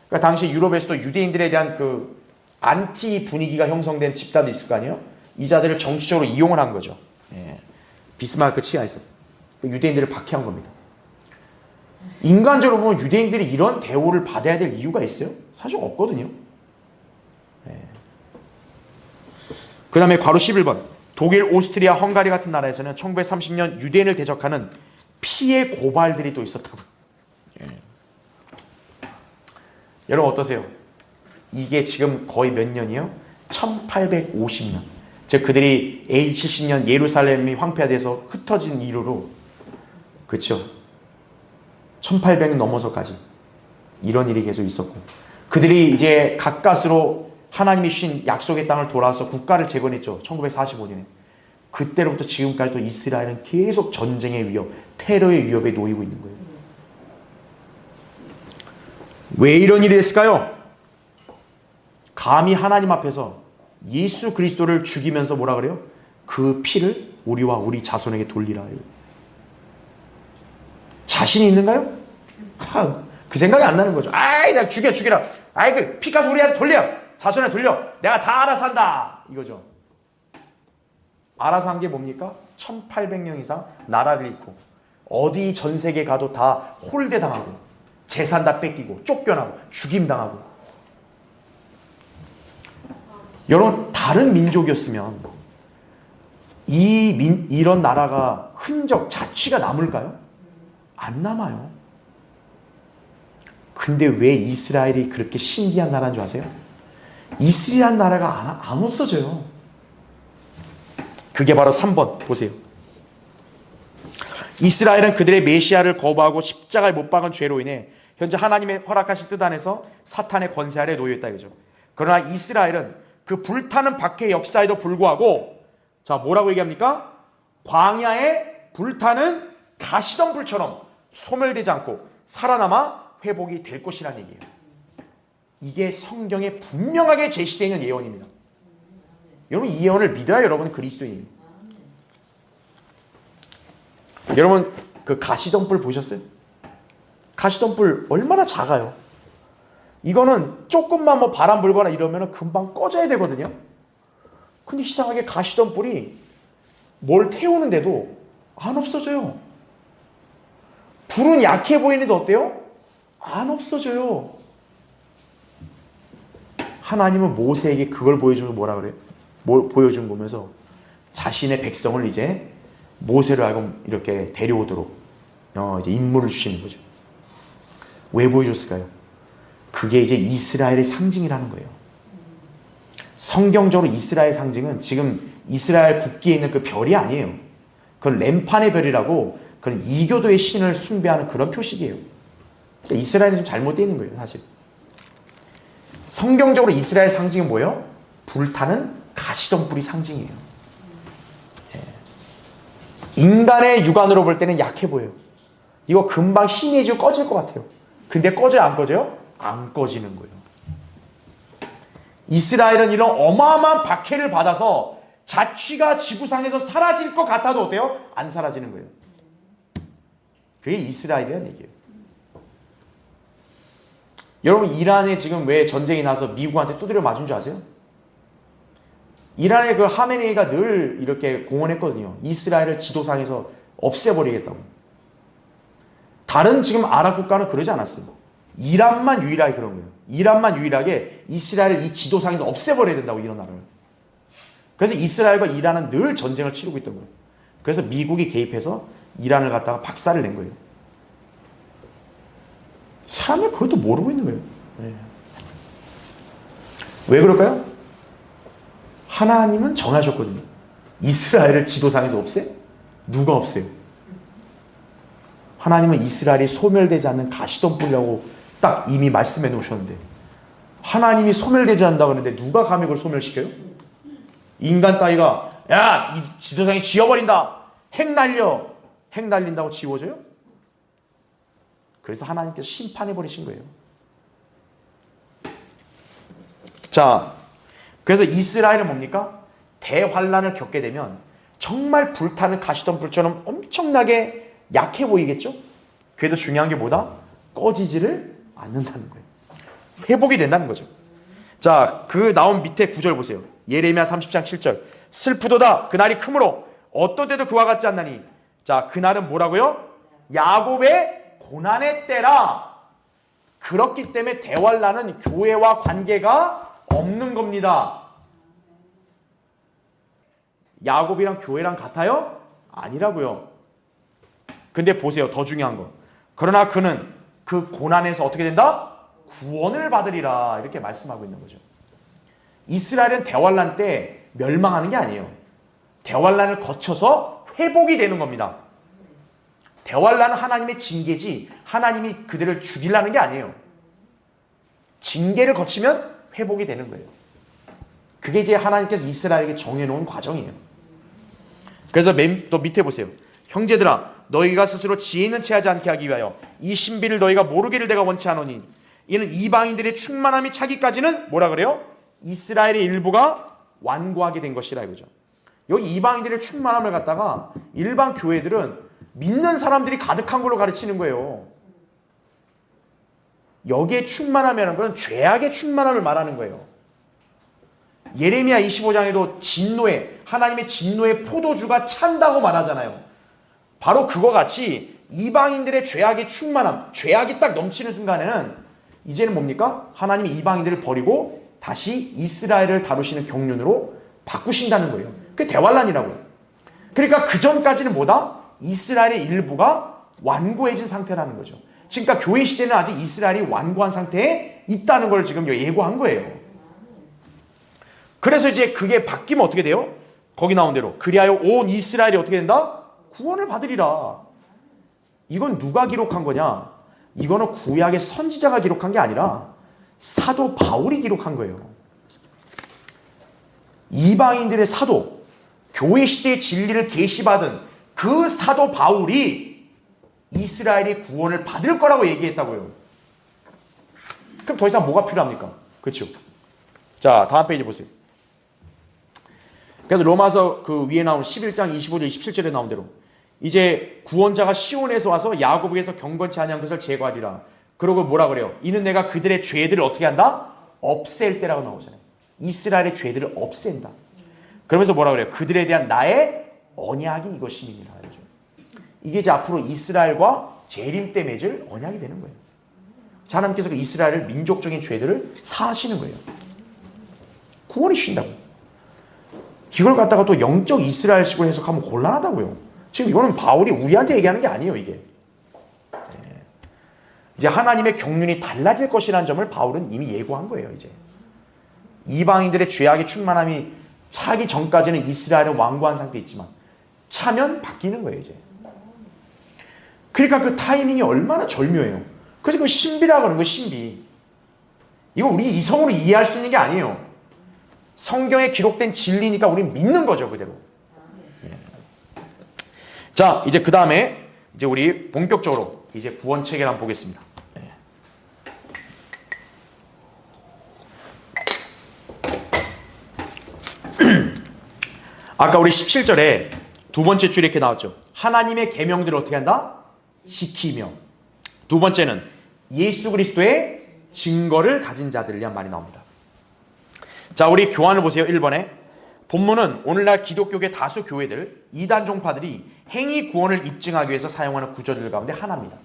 그러니까 당시 유럽에서도 유대인들에 대한 그 안티 분위기가 형성된 집단도 있을 거 아니에요? 이 자들을 정치적으로 이용을 한 거죠. 네. 비스마르크 치하에서 유대인들을 박해한 겁니다. 인간적으로 보면 유대인들이 이런 대우를 받아야 될 이유가 있어요? 사실 없거든요. 네. 그 다음에 괄호 11번. 독일, 오스트리아, 헝가리 같은 나라에서는 1930년 유대인을 대적하는 피해 고발들이 또 있었다고. 예. 여러분 어떠세요? 이게 지금 거의 몇 년이요? 1850년. 즉 그들이 AD 70년 예루살렘이 황폐화돼서 흩어진 이후로, 그렇죠? 1800년 넘어서까지 이런 일이 계속 있었고, 그들이 이제 가까스로 하나님이 주신 약속의 땅을 돌아와서 국가를 재건했죠. 1945년에. 그때로부터 지금까지 또 이스라엘은 계속 전쟁의 위협, 테러의 위협에 놓이고 있는 거예요. 왜 이런 일이 됐을까요? 감히 하나님 앞에서 예수 그리스도를 죽이면서 뭐라 그래요? 그 피를 우리와 우리 자손에게 돌리라. 자신이 있는가요? 그 생각이 안 나는 거죠. 아이, 내가 죽여라. 아이, 그 피까지 우리한테 돌려. 자손에 돌려. 내가 다 알아서 한다. 이거죠. 알아서 한 게 뭡니까? 1800년 이상 나라를 잃고 어디 전 세계 가도 다 홀대 당하고 재산 다 뺏기고 쫓겨나고 죽임 당하고. 여러분 다른 민족이었으면 이런 나라가 흔적, 자취가 남을까요? 안 남아요. 근데 왜 이스라엘이 그렇게 신기한 나라인 줄 아세요? 이스라엘 나라가 안 없어져요. 그게 바로 3번 보세요. 이스라엘은 그들의 메시아를 거부하고 십자가에 못 박은 죄로 인해 현재 하나님의 허락하신 뜻 안에서 사탄의 권세 아래 놓여있다 이거죠. 그러나 이스라엘은 그 불타는 박해의 역사에도 불구하고 자 뭐라고 얘기합니까? 광야에 불타는 가시덤불처럼 소멸되지 않고 살아남아 회복이 될 것이라는 얘기예요. 이게 성경에 분명하게 제시되어 있는 예언입니다. 여러분 이 예언을 믿어야 여러분은 그리스도인이에요. 여러분 그 가시덤불 보셨어요? 가시덤불 얼마나 작아요. 이거는 조금만 뭐 바람 불거나 이러면 금방 꺼져야 되거든요. 근데 이상하게 가시덤불이 뭘 태우는데도 안 없어져요. 불은 약해 보이는데 어때요? 안 없어져요. 하나님은 모세에게 그걸 보여주면서 뭐라 그래요? 보여준 거면서 자신의 백성을 이제 모세를 하여금 이렇게 데려오도록 이제 임무를 주시는 거죠. 왜 보여줬을까요? 그게 이제 이스라엘의 상징이라는 거예요. 성경적으로 이스라엘 상징은 지금 이스라엘 국기에 있는 그 별이 아니에요. 그건 램판의 별이라고 그런 이교도의 신을 숭배하는 그런 표식이에요. 그러니까 이스라엘이 좀 잘못되어 있는 거예요, 사실. 성경적으로 이스라엘 상징은 뭐예요? 불타는 가시덤불이 상징이에요. 인간의 육안으로 볼 때는 약해 보여요. 이거 금방 희미해지고 꺼질 것 같아요. 근데 꺼져요, 안 꺼져요? 안 꺼지는 거예요. 이스라엘은 이런 어마어마한 박해를 받아서 자취가 지구상에서 사라질 것 같아도 어때요? 안 사라지는 거예요. 그게 이스라엘이라는 얘기예요. 여러분 이란에 지금 왜 전쟁이 나서 미국한테 두드려 맞은 줄 아세요? 이란의 그 하메네이가 늘 이렇게 공언했거든요. 이스라엘을 지도상에서 없애버리겠다고. 다른 지금 아랍 국가는 그러지 않았어요. 이란만 유일하게 그런 거예요. 이란만 유일하게 이스라엘을 이 지도상에서 없애버려야 된다고 이런 나라를. 그래서 이스라엘과 이란은 늘 전쟁을 치르고 있던 거예요. 그래서 미국이 개입해서 이란을 갖다가 박살을 낸 거예요. 사람이 그것도 모르고 있는 거예요. 네. 왜 그럴까요? 하나님은 정하셨거든요. 이스라엘을 지도상에서 없애? 누가 없애요? 하나님은 이스라엘이 소멸되지 않는 가시덤불이라고 딱 이미 말씀해 놓으셨는데 하나님이 소멸되지 않는다고 하는데 누가 감히 그걸 소멸시켜요? 인간 따위가 야, 이 지도상에 지워버린다. 핵 날린다고 지워져요? 그래서 하나님께서 심판해버리신 거예요. 자, 그래서 이스라엘은 뭡니까? 대환란을 겪게 되면 정말 불타는 가시덤불처럼 엄청나게 약해 보이겠죠? 그래도 중요한 게 뭐다? 꺼지지를 않는다는 거예요. 회복이 된다는 거죠. 자, 그 나온 밑에 9절 보세요. 예레미야 30장 7절. 슬프도다 그날이 크므로 어떤 때도 그와 같지 않나니. 자, 그날은 뭐라고요? 야곱의 고난의 때라. 그렇기 때문에 대환란은 교회와 관계가 없는 겁니다. 야곱이랑 교회랑 같아요? 아니라고요. 근데 보세요. 더 중요한 거. 그러나 그는 그 고난에서 어떻게 된다? 구원을 받으리라. 이렇게 말씀하고 있는 거죠. 이스라엘은 대환란 때 멸망하는 게 아니에요. 대환란을 거쳐서 회복이 되는 겁니다. 대환란은 하나님의 징계지 하나님이 그들을 죽이려는 게 아니에요. 징계를 거치면 회복이 되는 거예요. 그게 이제 하나님께서 이스라엘에게 정해놓은 과정이에요. 그래서 또 밑에 보세요. 형제들아 너희가 스스로 지혜 있는 체하지 않게 하기 위하여 이 신비를 너희가 모르기를 내가 원치 않으니 이는 이방인들의 충만함이 차기까지는 뭐라 그래요? 이스라엘의 일부가 완고하게 된 것이라 이거죠. 여기 이방인들의 충만함을 갖다가 일반 교회들은 믿는 사람들이 가득한 걸로 가르치는 거예요. 여기에 충만함이라는 건 죄악의 충만함을 말하는 거예요. 예레미야 25장에도 진노의 하나님의 진노의 포도주가 찬다고 말하잖아요. 바로 그거 같이 이방인들의 죄악의 충만함, 죄악이 딱 넘치는 순간에는 이제는 뭡니까? 하나님이 이방인들을 버리고 다시 이스라엘을 다루시는 경륜으로 바꾸신다는 거예요. 그게 대환란이라고요. 그러니까 그 전까지는 뭐다? 이스라엘의 일부가 완고해진 상태라는 거죠. 그러니까 교회 시대는 아직 이스라엘이 완고한 상태에 있다는 걸 지금 예고한 거예요. 그래서 이제 그게 바뀌면 어떻게 돼요? 거기 나온 대로 그리하여 온 이스라엘이 어떻게 된다? 구원을 받으리라. 이건 누가 기록한 거냐? 이거는 구약의 선지자가 기록한 게 아니라 사도 바울이 기록한 거예요. 이방인들의 사도, 교회 시대의 진리를 계시받은 그 사도 바울이 이스라엘이 구원을 받을 거라고 얘기했다고요. 그럼 더 이상 뭐가 필요합니까? 그렇죠? 자, 다음 페이지 보세요. 그래서 로마서 그 위에 나온 11장 25절 27절에 나온 대로 이제 구원자가 시온에서 와서 야고보에서 경건치 아니한 것을 제거하리라. 그러고 뭐라 그래요? 이는 내가 그들의 죄들을 어떻게 한다? 없앨 때라고 나오잖아요. 이스라엘의 죄들을 없앤다. 그러면서 뭐라 그래요? 그들에 대한 나의 언약이 이것임이니라. 이게 이제 앞으로 이스라엘과 재림 때 맺을 언약이 되는 거예요. 하나님께서 그 이스라엘을 민족적인 죄들을 사하시는 거예요. 구원이 주신다고. 이걸 갖다가 또 영적 이스라엘식으로 해석하면 곤란하다고요. 지금 이거는 바울이 우리한테 얘기하는 게 아니에요, 이게. 이제 하나님의 경륜이 달라질 것이라는 점을 바울은 이미 예고한 거예요, 이제. 이방인들의 죄악의 충만함이 차기 전까지는 이스라엘은 완고한 상태에 있지만 차면 바뀌는 거예요, 이제. 그러니까 그 타이밍이 얼마나 절묘해요. 그래서 그 신비라고 하는 거예요, 신비. 이거 우리 이성으로 이해할 수 있는 게 아니에요. 성경에 기록된 진리니까 우리는 믿는 거죠, 그대로. 예. 자, 이제 그 다음에 이제 우리 본격적으로 이제 구원 체계를 한번 보겠습니다. 예. 아까 우리 17절에 두 번째 줄에 이렇게 나왔죠. 하나님의 계명들을 어떻게 한다? 지키며. 두 번째는 예수 그리스도의 증거를 가진 자들을 위한 말이 나옵니다. 자, 우리 교환을 보세요. 1번에. 본문은 오늘날 기독교계 다수 교회들, 이단 종파들이 행위 구원을 입증하기 위해서 사용하는 구절들 가운데 하나입니다.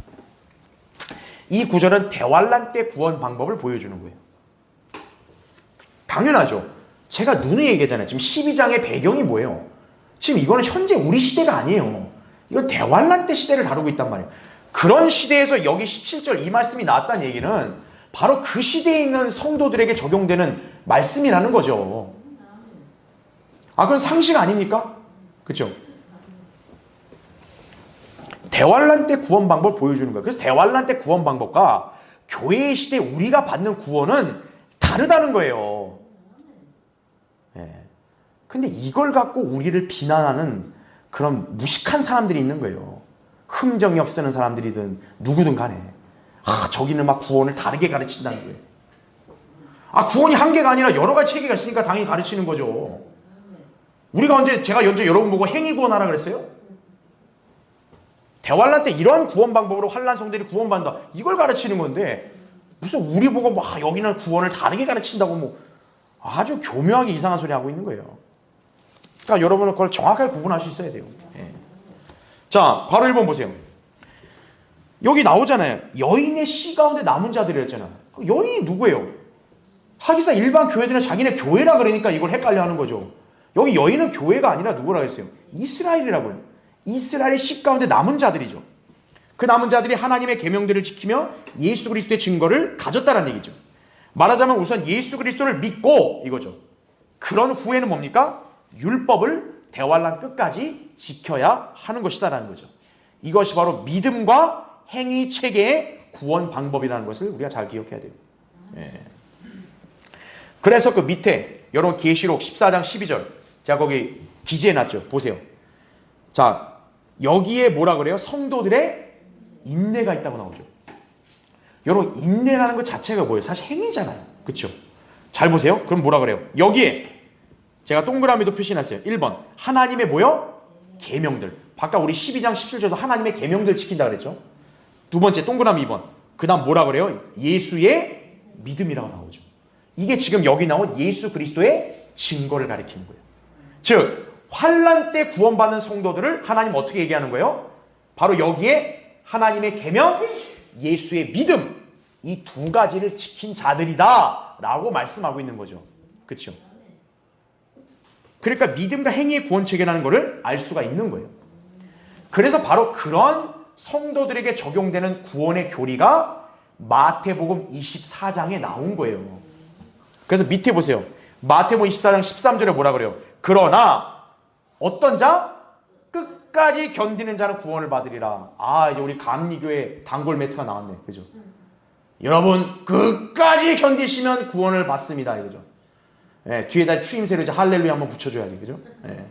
이 구절은 대환란 때 구원 방법을 보여주는 거예요. 당연하죠. 제가 누누이 얘기하잖아요. 지금 12장의 배경이 뭐예요? 지금 이거는 현재 우리 시대가 아니에요. 이건 대환란 때 시대를 다루고 있단 말이에요. 그런 시대에서 여기 17절 이 말씀이 나왔다는 얘기는 바로 그 시대에 있는 성도들에게 적용되는 말씀이라는 거죠. 아, 그건 상식 아닙니까? 그렇죠? 대환란 때 구원 방법을 보여주는 거예요. 그래서 대환란 때 구원 방법과 교회의 시대 우리가 받는 구원은 다르다는 거예요. 예. 근데 이걸 갖고 우리를 비난하는 그런 무식한 사람들이 있는 거예요. 흠정역 쓰는 사람들이든 누구든 간에. 저기는 막 구원을 다르게 가르친다는 거예요. 구원이 한 개가 아니라 여러 가지 체계가 있으니까 당연히 가르치는 거죠. 제가 언제 여러분 보고 행위 구원하라 그랬어요? 대환란 때 이런 구원 방법으로 환난 성들이 구원받는다. 이걸 가르치는 건데 무슨 우리 보고 막 여기는 구원을 다르게 가르친다고 뭐 아주 교묘하게 이상한 소리 하고 있는 거예요. 그러니까 여러분은 그걸 정확하게 구분할 수 있어야 돼요. 예. 자, 바로 1번 보세요. 여기 나오잖아요. 여인의 씨 가운데 남은 자들이었잖아요. 여인이 누구예요? 하기사 일반 교회들은 자기네 교회라 그러니까 이걸 헷갈려 하는 거죠. 여기 여인은 교회가 아니라 누구라고 했어요? 이스라엘이라고요. 이스라엘의 씨 가운데 남은 자들이죠. 그 남은 자들이 하나님의 계명들을 지키며 예수 그리스도의 증거를 가졌다는 얘기죠. 말하자면 우선 예수 그리스도를 믿고 이거죠. 그런 후에는 뭡니까? 율법을 대환란 끝까지 지켜야 하는 것이다라는 거죠. 이것이 바로 믿음과 행위 체계의 구원 방법이라는 것을 우리가 잘 기억해야 돼요. 예. 그래서 그 밑에 여러분 계시록 14장 12절 제가 거기 기재해놨죠. 보세요. 자, 여기에 뭐라 그래요? 성도들의 인내가 있다고 나오죠. 여러분 인내라는 것 자체가 뭐예요? 사실 행위잖아요. 그렇죠? 잘 보세요. 그럼 뭐라 그래요? 여기에 제가 동그라미도 표시해놨어요. 1번 하나님의 뭐요? 계명들. 아까 우리 12장 17절도 하나님의 계명들 지킨다 그랬죠. 두 번째 동그라미 2번. 그 다음 뭐라 그래요? 예수의 믿음이라고 나오죠. 이게 지금 여기 나온 예수 그리스도의 증거를 가리키는 거예요. 즉 환난 때 구원받는 성도들을 하나님 어떻게 얘기하는 거예요? 바로 여기에 하나님의 계명, 예수의 믿음, 이 두 가지를 지킨 자들이다 라고 말씀하고 있는 거죠. 그렇죠? 그러니까 믿음과 행위의 구원 체계라는 것을 알 수가 있는 거예요. 그래서 바로 그런 성도들에게 적용되는 구원의 교리가 마태복음 24장에 나온 거예요. 그래서 밑에 보세요. 마태복음 24장 13절에 뭐라 그래요? 그러나 어떤 자? 끝까지 견디는 자는 구원을 받으리라. 아, 이제 우리 감리교회 단골 매트가 나왔네. 그죠? 여러분 끝까지 견디시면 구원을 받습니다. 이거죠. 예, 뒤에다 추임새로 이제 할렐루야 한번 붙여줘야지. 그죠? 예.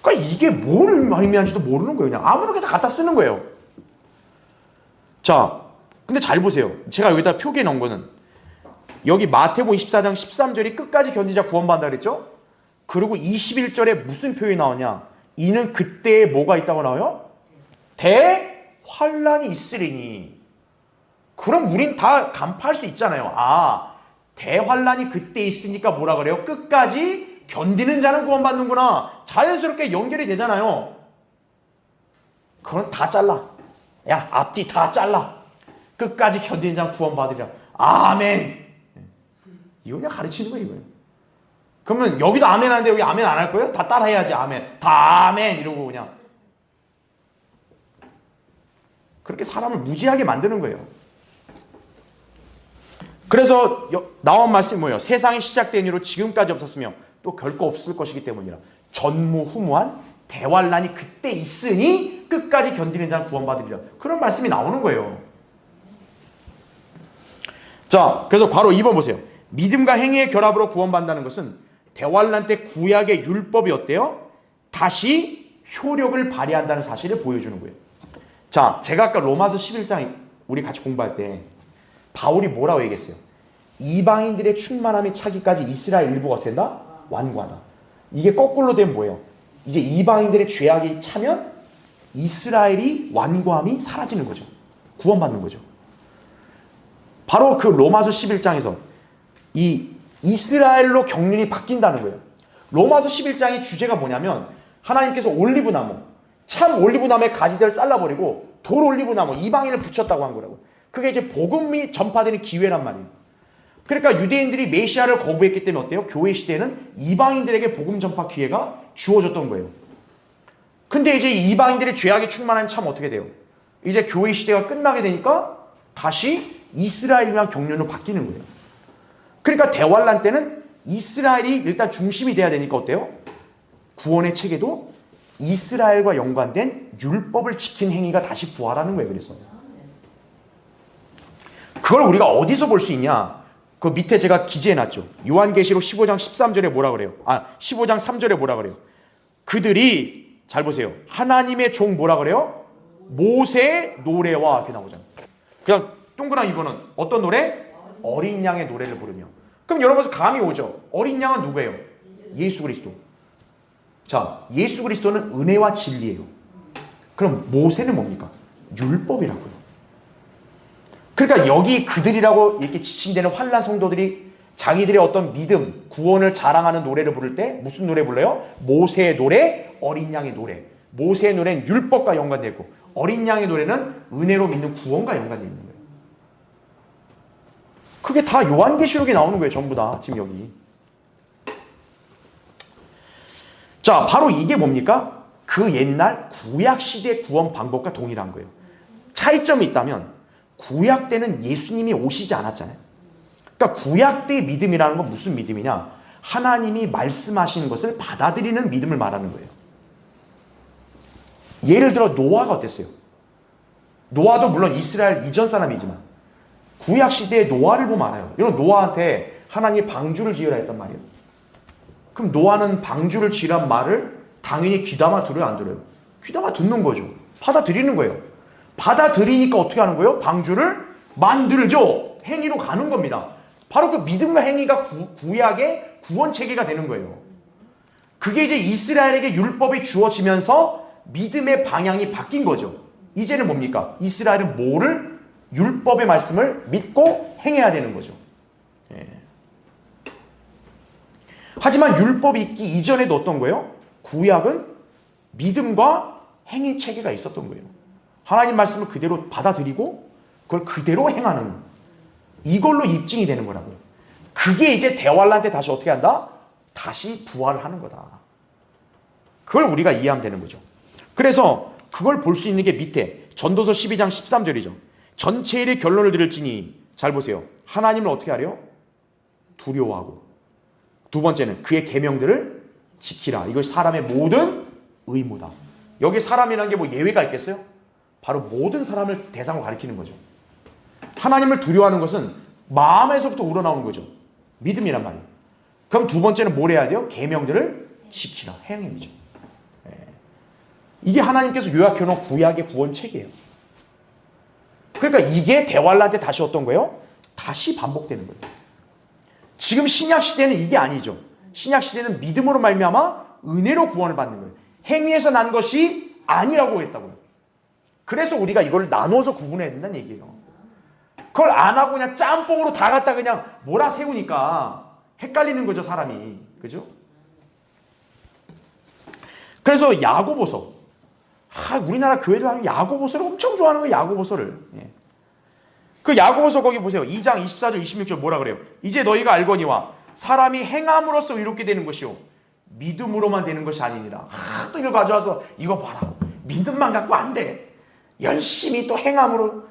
그러니까 이게 뭘 의미하는지도 모르는 거예요. 그냥 아무렇게나 갖다 쓰는 거예요. 자, 근데 잘 보세요. 제가 여기다 표기해 놓은 거는 여기 마태복음 24장 13절이 끝까지 견디자 구원받는다 그랬죠? 그리고 21절에 무슨 표현이 나오냐? 이는 그때에 뭐가 있다고 나와요? 대환란이 있으리니. 그럼 우린 다 간파할 수 있잖아요. 아, 대환란이 그때 있으니까 뭐라 그래요? 끝까지 견디는 자는 구원받는구나. 자연스럽게 연결이 되잖아요. 그건 다 잘라. 야, 앞뒤 다 잘라. 끝까지 견디는 자는 구원받으리라. 아멘. 이거 그냥 가르치는 거예요. 이거예요. 그러면 여기도 아멘 하는데 여기 아멘 안 할 거예요? 다 따라 해야지. 아멘. 다 아멘 이러고 그냥. 그렇게 사람을 무지하게 만드는 거예요. 그래서 나온 말씀이 뭐예요? 세상이 시작된 이후로 지금까지 없었으며 또 결코 없을 것이기 때문이라. 전무후무한 대환란이 그때 있으니 끝까지 견디는 자는 구원받으리라. 그런 말씀이 나오는 거예요. 자, 그래서 바로 2번 보세요. 믿음과 행위의 결합으로 구원받는다는 것은 대환란 때 구약의 율법이 어때요? 다시 효력을 발휘한다는 사실을 보여주는 거예요. 자, 제가 아까 로마서 11장 우리 같이 공부할 때 바울이 뭐라고 얘기했어요? 이방인들의 충만함이 차기까지 이스라엘 일부가 어떻게 된다? 완고하다. 이게 거꾸로 되면 뭐예요? 이제 이방인들의 죄악이 차면 이스라엘이 완고함이 사라지는 거죠. 구원받는 거죠. 바로 그 로마서 11장에서 이 이스라엘로 경륜이 바뀐다는 거예요. 로마서 11장의 주제가 뭐냐면 하나님께서 올리브나무, 참 올리브나무의 가지들을 잘라버리고 돌 올리브나무, 이방인을 붙였다고 한 거라고. 그게 이제 복음이 전파되는 기회란 말이에요. 그러니까 유대인들이 메시아를 거부했기 때문에 어때요? 교회 시대에는 이방인들에게 복음 전파 기회가 주어졌던 거예요. 근데 이제 이방인들의 죄악이 충만한 참 어떻게 돼요? 이제 교회 시대가 끝나게 되니까 다시 이스라엘이랑 경륜으로 바뀌는 거예요. 그러니까 대환란 때는 이스라엘이 일단 중심이 돼야 되니까 어때요? 구원의 체계도 이스라엘과 연관된 율법을 지킨 행위가 다시 부활하는 거예요. 그래서 그걸 우리가 어디서 볼 수 있냐? 그 밑에 제가 기재해놨죠. 요한계시록 15장 13절에 뭐라 그래요? 15장 3절에 뭐라 그래요? 그들이 잘 보세요. 하나님의 종 뭐라 그래요? 모세의 노래와 이렇게 나오잖아요. 그냥 동그란 2번은 어떤 노래? 어린 양의 노래를 부르며. 그럼 여러분 감이 오죠. 어린 양은 누구예요? 예수 그리스도. 자, 예수 그리스도는 은혜와 진리예요. 그럼 모세는 뭡니까? 율법이라고요. 그러니까 여기 그들이라고 이렇게 지칭되는 환난 성도들이 자기들의 어떤 믿음, 구원을 자랑하는 노래를 부를 때 무슨 노래 불러요? 모세의 노래, 어린 양의 노래. 모세의 노래는 율법과 연관되어 있고 어린 양의 노래는 은혜로 믿는 구원과 연관되어 있는 거예요. 그게 다 요한계시록에 나오는 거예요. 전부 다 지금 여기. 자, 바로 이게 뭡니까? 그 옛날 구약시대 구원 방법과 동일한 거예요. 차이점이 있다면 구약 때는 예수님이 오시지 않았잖아요. 그러니까 구약 때의 믿음이라는 건 무슨 믿음이냐? 하나님이 말씀하시는 것을 받아들이는 믿음을 말하는 거예요. 예를 들어 노아가 어땠어요? 노아도 물론 이스라엘 이전 사람이지만 구약 시대의 노아를 보면 알아요. 여러분 노아한테 하나님이 방주를 지으라 했단 말이에요. 그럼 노아는 방주를 지으란 말을 당연히 귀담아 들어요, 안 들어요? 귀담아 듣는 거죠. 받아들이는 거예요. 받아들이니까 어떻게 하는 거예요? 방주를 만들죠. 행위로 가는 겁니다. 바로 그 믿음과 행위가 구약의 구원 체계가 되는 거예요. 그게 이제 이스라엘에게 율법이 주어지면서 믿음의 방향이 바뀐 거죠. 이제는 뭡니까? 이스라엘은 뭐를? 율법의 말씀을 믿고 행해야 되는 거죠. 예. 하지만 율법이 있기 이전에도 어떤 거예요? 구약은 믿음과 행위 체계가 있었던 거예요. 하나님 말씀을 그대로 받아들이고 그걸 그대로 행하는, 이걸로 입증이 되는 거라고요. 그게 이제 대환란 때 다시 어떻게 한다? 다시 부활을 하는 거다. 그걸 우리가 이해하면 되는 거죠. 그래서 그걸 볼 수 있는 게 밑에 전도서 12장 13절이죠. 전체 일의 결론을 들을지니, 잘 보세요. 하나님을 어떻게 하래요? 두려워하고. 두 번째는 그의 계명들을 지키라. 이것이 사람의 모든 의무다. 여기 사람이라는 게 뭐 예외가 있겠어요? 바로 모든 사람을 대상으로 가리키는 거죠. 하나님을 두려워하는 것은 마음에서부터 우러나오는 거죠. 믿음이란 말이에요. 그럼 두 번째는 뭘 해야 돼요? 계명들을 지키라. 행위죠. 이게 하나님께서 요약해놓은 구약의 구원책이에요. 그러니까 이게 대환란 때 다시 어떤 거예요? 다시 반복되는 거예요. 지금 신약 시대는 이게 아니죠. 신약 시대는 믿음으로 말미암아 은혜로 구원을 받는 거예요. 행위에서 난 것이 아니라고 했다고요. 그래서 우리가 이걸 나눠서 구분해야 된다는 얘기예요. 그걸 안 하고 그냥 짬뽕으로 다 갖다 그냥 몰아세우니까 헷갈리는 거죠, 사람이. 그죠? 그래서 야고보서. 우리나라 교회들 야고보서를 엄청 좋아하는 거예요, 야고보서를. 그 야고보서 거기 보세요. 2장 24절 26절 뭐라 그래요? 이제 너희가 알거니와 사람이 행함으로써 의롭게 되는 것이요 믿음으로만 되는 것이 아니니라. 또 이걸 가져와서 이거 봐라. 믿음만 갖고 안 돼. 열심히 또 행함으로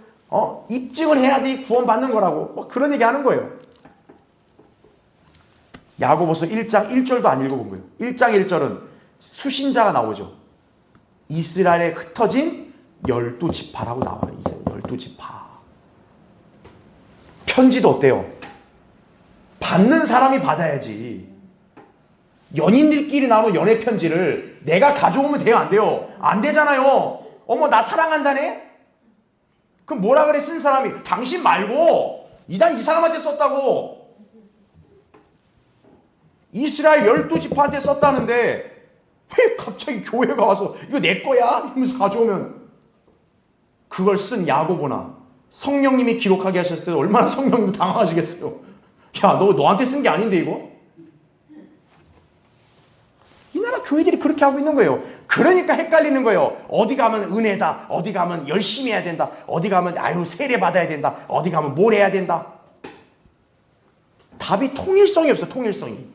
입증을 해야 돼 구원받는 거라고. 뭐 그런 얘기 하는 거예요. 야고보서 1장 1절도 안 읽어본 거예요. 1장 1절은 수신자가 나오죠. 이스라엘에 흩어진 12지파라고 나와요. 이스라엘 12지파. 편지도 어때요? 받는 사람이 받아야지. 연인들끼리 나눈 연애 편지를 내가 가져오면 돼요? 안 돼요? 안 되잖아요. 어머 나 사랑한다네? 그럼 뭐라 그래 쓴 사람이? 당신 말고 난 이 사람한테 썼다고. 이스라엘 12지파한테 썼다는데 왜 갑자기 교회가 와서 이거 내 거야? 이러면서 가져오면 그걸 쓴 야고보나 성령님이 기록하게 하셨을 때 얼마나 성령님 당황하시겠어요. 야, 너한테 쓴 게 아닌데 이거? 이 나라 교회들이 그렇게 하고 있는 거예요. 그러니까 헷갈리는 거예요. 어디 가면 은혜다. 어디 가면 열심히 해야 된다. 어디 가면 세례 받아야 된다. 어디 가면 뭘 해야 된다. 답이 통일성이 없어. 통일성이.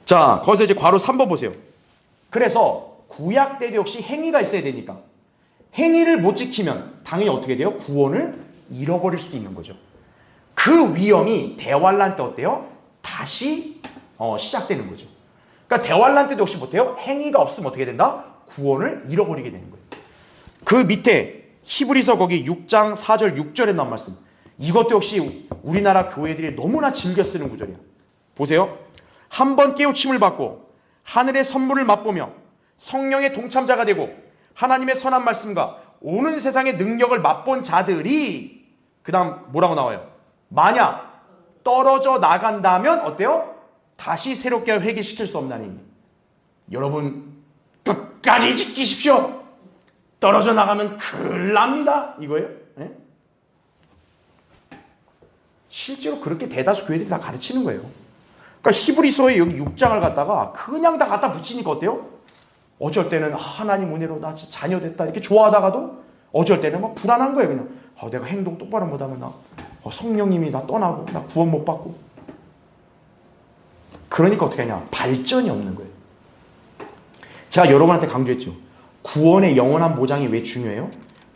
자, 거기서 이제 괄호 3번 보세요. 그래서 구약 때도 역시 행위가 있어야 되니까 행위를 못 지키면 당연히 어떻게 돼요? 구원을 잃어버릴 수도 있는 거죠. 그 위험이 대환란 때 어때요? 다시 시작되는 거죠. 그러니까 대환란 때도 역시 못해요? 행위가 없으면 어떻게 된다? 구원을 잃어버리게 되는 거예요. 그 밑에 히브리서 거기 6장 4절 6절에 나온 말씀. 이것도 역시 우리나라 교회들이 너무나 즐겨 쓰는 구절이에요. 보세요. 한 번 깨우침을 받고 하늘의 선물을 맛보며 성령의 동참자가 되고 하나님의 선한 말씀과 오는 세상의 능력을 맛본 자들이 그 다음 뭐라고 나와요? 만약 떨어져 나간다면 어때요? 다시 새롭게 회개시킬 수 없나니. 여러분 끝까지 지키십시오. 떨어져 나가면 큰일 납니다. 이거예요. 네? 실제로 그렇게 대다수 교회들이 다 가르치는 거예요. 그러니까 히브리서에 여기 6장을 갖다가 그냥 다 갖다 붙이니까 어때요? 어쩔 때는 하나님 은혜로 나 자녀 됐다 이렇게 좋아하다가도 어쩔 때는 막 불안한 거예요. 그냥 내가 행동 똑바로 못하면 나 성령님이 나 떠나고 나 구원 못 받고. 그러니까 어떻게 하냐? 발전이 없는 거예요. 제가 여러분한테 강조했죠. 구원의 영원한 보장이 왜 중요해요?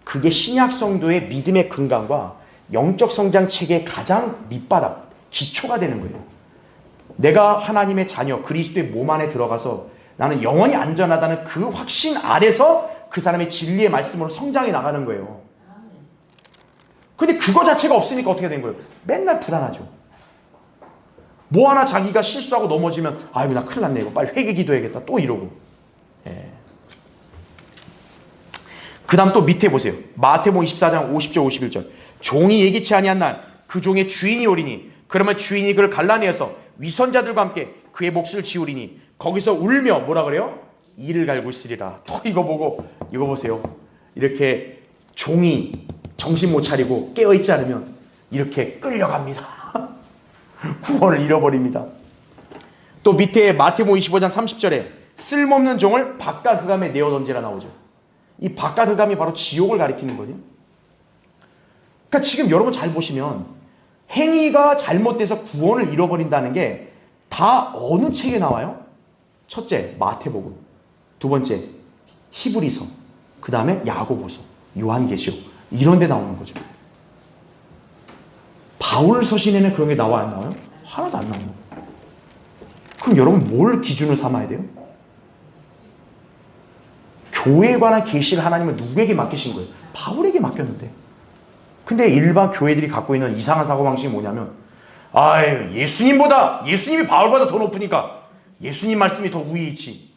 그게 신약 성도의 믿음의 근간과 영적 성장 체계의 가장 밑바닥, 기초가 되는 거예요. 내가 하나님의 자녀, 그리스도의 몸 안에 들어가서 나는 영원히 안전하다는 그 확신 아래서 그 사람의 진리의 말씀으로 성장해 나가는 거예요. 근데 그거 자체가 없으니까 어떻게 된 거예요? 맨날 불안하죠. 뭐 하나 자기가 실수하고 넘어지면 아이고 나 큰일 났네 이거 빨리 회개 기도해야겠다 또 이러고. 그 다음 또 밑에 보세요. 마태복음 24장 50절 51절. 종이 예기치 아니한 날 그 종의 주인이 오리니 그러면 주인이 그를 갈라내어서 위선자들과 함께 그의 몫을 지우리니 거기서 울며 뭐라 그래요? 이를 갈고 있으리라. 또 이거 보고 이거 보세요. 이렇게 종이 정신 못 차리고 깨어있지 않으면 이렇게 끌려갑니다. 구원을 잃어버립니다. 또 밑에 마태복음 25장 30절에 쓸모없는 종을 바깥 흑암에 내어 던지라 나오죠. 이 바깥 흑암이 바로 지옥을 가리키는 거예요. 그러니까 지금 여러분 잘 보시면 행위가 잘못돼서 구원을 잃어버린다는 게 다 어느 책에 나와요? 첫째, 마태복음. 두 번째 히브리서, 그 다음에 야고보서, 요한계시록 이런 데 나오는 거죠. 바울 서신에는 그런 게 나와 안 나와요? 하나도 안 나오는 거예요. 그럼 여러분 뭘 기준으로 삼아야 돼요? 교회에 관한 계시를 하나님은 누구에게 맡기신 거예요? 바울에게 맡겼는데. 근데 일반 교회들이 갖고 있는 이상한 사고방식이 뭐냐면, 아유, 예수님이 바울보다 더 높으니까 예수님 말씀이 더 위에 있지.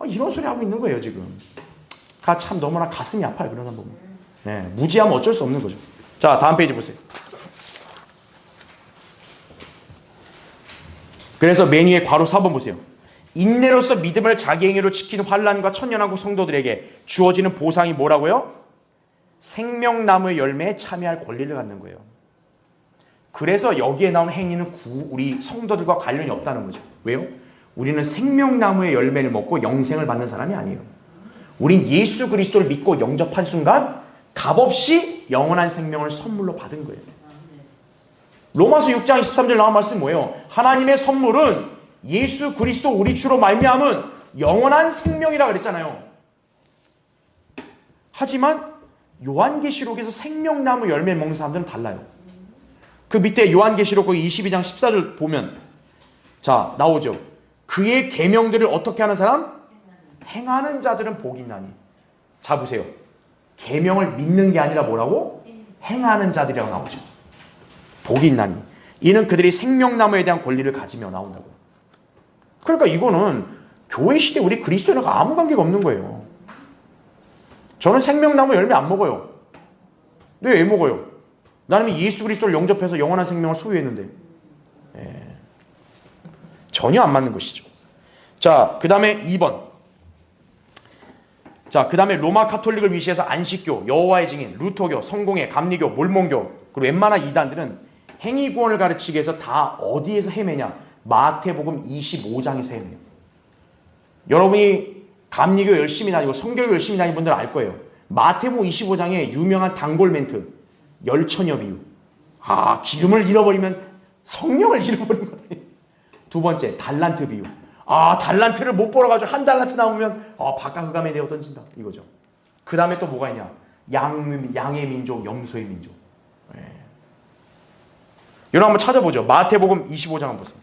이런 소리 하고 있는 거예요, 지금. 참 너무나 가슴이 아파요, 그런 사람 보면. 네, 무지하면 어쩔 수 없는 거죠. 자, 다음 페이지 보세요. 그래서 맨 위에 괄호 4번 보세요. 인내로서 믿음을 자기 행위로 지키는 환난과 천년왕국 성도들에게 주어지는 보상이 뭐라고요? 생명나무의 열매에 참여할 권리를 갖는 거예요. 그래서 여기에 나온 행위는 우리 성도들과 관련이 없다는 거죠. 왜요? 우리는 생명나무의 열매를 먹고 영생을 받는 사람이 아니에요. 우린 예수 그리스도를 믿고 영접한 순간 값없이 영원한 생명을 선물로 받은 거예요. 로마서 6장 23절 나온 말씀 뭐예요? 하나님의 선물은 예수 그리스도 우리 주로 말미암은 영원한 생명이라 그랬잖아요. 하지만 요한계시록에서 생명나무 열매를 먹는 사람들은 달라요. 그 밑에 요한계시록 거기 22장 14절 보면 자 나오죠. 그의 계명들을 어떻게 하는 사람? 행하는 자들은 복이 있나니. 자 보세요. 계명을 믿는 게 아니라 뭐라고? 행하는 자들이라고 나오죠. 복이 있나니. 이는 그들이 생명나무에 대한 권리를 가지며 나온다고. 그러니까 이거는 교회 시대 우리 그리스도인과 아무 관계가 없는 거예요. 저는 생명나무 열매 안 먹어요. 근데 왜 먹어요? 나는 예수 그리스도를 영접해서 영원한 생명을 소유했는데. 전혀 안 맞는 것이죠. 자, 그 다음에 2번. 자, 그 다음에 로마 카톨릭을 위시해서 안식교, 여호와의 증인, 루터교, 성공회, 감리교, 몰몬교, 그리고 웬만한 이단들은 행위구원을 가르치기 위해서 다 어디에서 헤매냐? 마태복음 25장에서 헤매요. 여러분이 감리교 열심히 다니고 성결교 열심히 다니는 분들은 알 거예요. 마태복음 25장에 유명한 단골 멘트, 열처녀 비유. 기름을 잃어버리면 성령을 잃어버린 거네. 두 번째, 달란트 비유. 달란트를 못 벌어가지고 한 달란트 나오면 바깥 흑암에 내어 던진다 이거죠. 그 다음에 또 뭐가 있냐? 양의 민족, 염소의 민족. 여러분 한번 찾아보죠. 마태복음 25장 한번 보세요.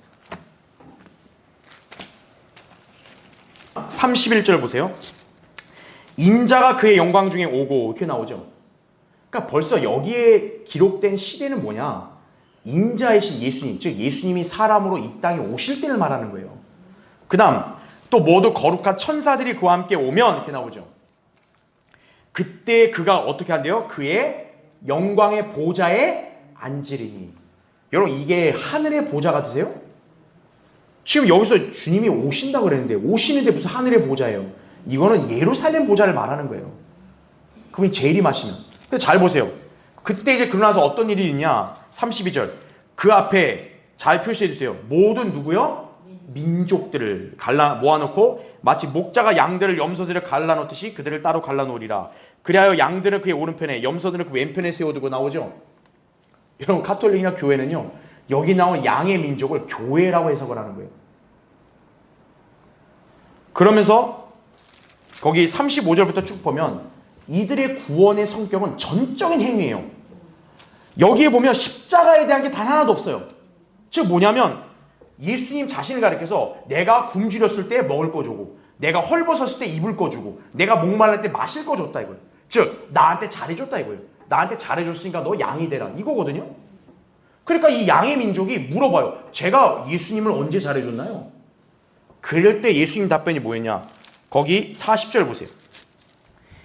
31절 보세요. 인자가 그의 영광 중에 오고 이렇게 나오죠. 그러니까 벌써 여기에 기록된 시대는 뭐냐? 인자이신 예수님, 즉 예수님이 사람으로 이 땅에 오실 때를 말하는 거예요. 그 다음 또 모두 거룩한 천사들이 그와 함께 오면 이렇게 나오죠. 그때 그가 어떻게 한대요? 그의 영광의 보좌에 앉으리니. 여러분 이게 하늘의 보좌 같으세요? 지금 여기서 주님이 오신다고 그랬는데 오시는데 무슨 하늘의 보좌예요? 이거는 예루살렘 보좌를 말하는 거예요. 그분이 재림하시면. 근데 잘 보세요. 그때 이제 그러나서 어떤 일이 있냐? 32절. 그 앞에 잘 표시해 주세요. 모든 누구요? 민족들을 모아놓고 마치 목자가 양들을 염소들을 갈라놓듯이 그들을 따로 갈라놓으리라. 그리하여 양들은 그의 오른편에 염소들은 그 왼편에 세워두고 나오죠. 여러분 카톨릭이나 교회는요. 여기 나온 양의 민족을 교회라고 해석을 하는 거예요. 그러면서 거기 35절부터 쭉 보면 이들의 구원의 성격은 전적인 행위예요. 여기에 보면 십자가에 대한 게 단 하나도 없어요. 즉 뭐냐면 예수님 자신을 가리켜서 내가 굶주렸을 때 먹을 거 주고 내가 헐벗었을 때 입을 거 주고 내가 목말랄 때 마실 거 줬다 이거예요. 즉 나한테 잘해줬다 이거예요. 나한테 잘해줬으니까 너 양이 되라 이거거든요. 그러니까 이 양의 민족이 물어봐요. 제가 예수님을 언제 잘해줬나요? 그럴 때 예수님 답변이 뭐였냐? 거기 40절 보세요.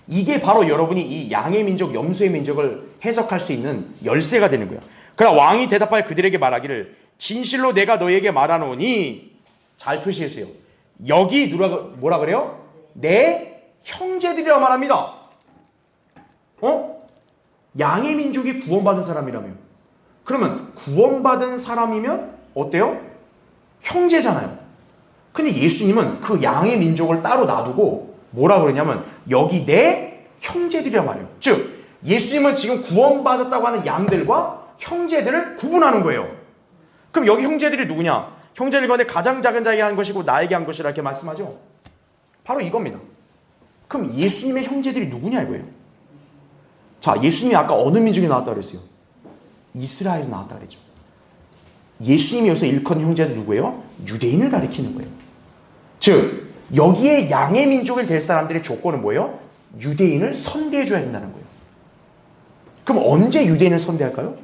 이게 바로 여러분이 이 양의 민족, 염소의 민족을 해석할 수 있는 열쇠가 되는 거예요. 그러나 왕이 대답하여 그들에게 말하기를 진실로 내가 너에게 말하노니 잘 표시해주세요. 여기 뭐라 그래요? 내 형제들이라 말합니다. 양의 민족이 구원받은 사람이라며. 그러면 구원받은 사람이면 어때요? 형제잖아요. 근데 예수님은 그 양의 민족을 따로 놔두고 뭐라 그러냐면 여기 내 형제들이란 말이에요. 즉 예수님은 지금 구원받았다고 하는 양들과 형제들을 구분하는 거예요. 그럼 여기 형제들이 누구냐? 형제들 가운데 가장 작은 자에게 한 것이고 나에게 한 것이라 이렇게 말씀하죠. 바로 이겁니다. 그럼 예수님의 형제들이 누구냐 이거예요. 자, 예수님이 아까 어느 민족에 나왔다고 그랬어요? 이스라엘에서 나왔다 그랬죠. 예수님이 여기서 일컫는 형제는 누구예요? 유대인을 가리키는 거예요. 즉 여기에 양의 민족이 될 사람들의 조건은 뭐예요? 유대인을 선대해줘야 된다는 거예요. 그럼 언제 유대인을 선대할까요?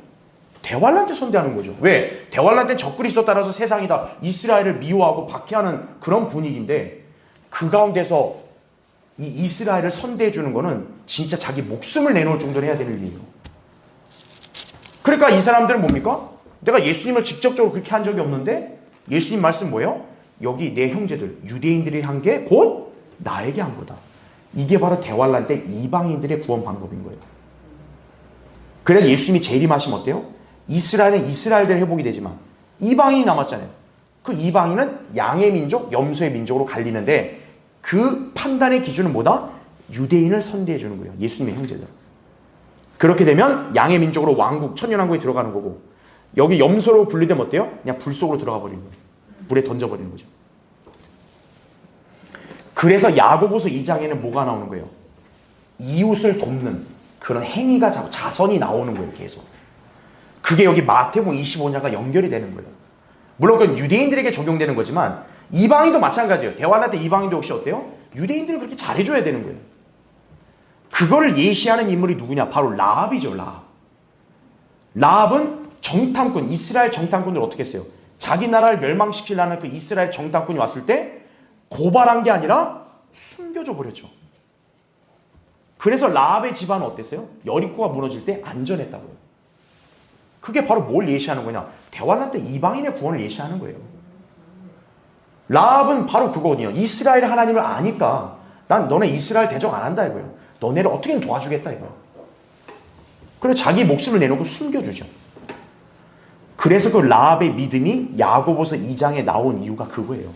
대환란 때 선대하는 거죠. 왜? 대환란 때 적그리스도 따라서 세상이 다 이스라엘을 미워하고 박해하는 그런 분위기인데 그 가운데서 이 이스라엘을 선대해주는 거는 진짜 자기 목숨을 내놓을 정도로 해야 되는 일이에요. 그러니까 이 사람들은 뭡니까? 내가 예수님을 직접적으로 그렇게 한 적이 없는데 예수님 말씀 뭐예요? 여기 내 형제들 유대인들이 한 게 곧 나에게 한 거다. 이게 바로 대환란 때 이방인들의 구원 방법인 거예요. 그래서 예수님이 재림하시면 어때요? 이스라엘은 이스라엘대로 회복이 되지만 이방인이 남았잖아요. 그 이방인은 양의 민족, 염소의 민족으로 갈리는데 그 판단의 기준은 뭐다? 유대인을 선대해 주는 거예요. 예수님의 형제들. 그렇게 되면 양의 민족으로 왕국, 천년왕국에 들어가는 거고 여기 염소로 분리되면 어때요? 그냥 불 속으로 들어가 버리는 거예요. 물에 던져버리는 거죠. 그래서 야고보서 2장에는 뭐가 나오는 거예요? 이웃을 돕는 그런 행위가 자선이 나오는 거예요. 계속. 그게 여기 마태복음 25장과 연결이 되는 거예요. 물론 그건 유대인들에게 적용되는 거지만 이방인도 마찬가지예요. 대환란 때 이방인도 혹시 어때요? 유대인들을 그렇게 잘해줘야 되는 거예요. 그거를 예시하는 인물이 누구냐? 바로 라합이죠. 라합. 라합은 정탐꾼, 이스라엘 정탐꾼을 어떻게 했어요? 자기 나라를 멸망시키려는 그 이스라엘 정탐꾼이 왔을 때 고발한 게 아니라 숨겨줘 버렸죠. 그래서 라합의 집안은 어땠어요? 여리코가 무너질 때 안전했다고요. 그게 바로 뭘 예시하는 거냐? 대환란 때 이방인의 구원을 예시하는 거예요. 라합은 바로 그거거든요. 이스라엘 하나님을 아니까 난 너네 이스라엘 대적 안 한다 이거예요. 너네를 어떻게든 도와주겠다 이거예요. 그래서 자기 목숨을 내놓고 숨겨주죠. 그래서 그 라합의 믿음이 야고보서 2장에 나온 이유가 그거예요.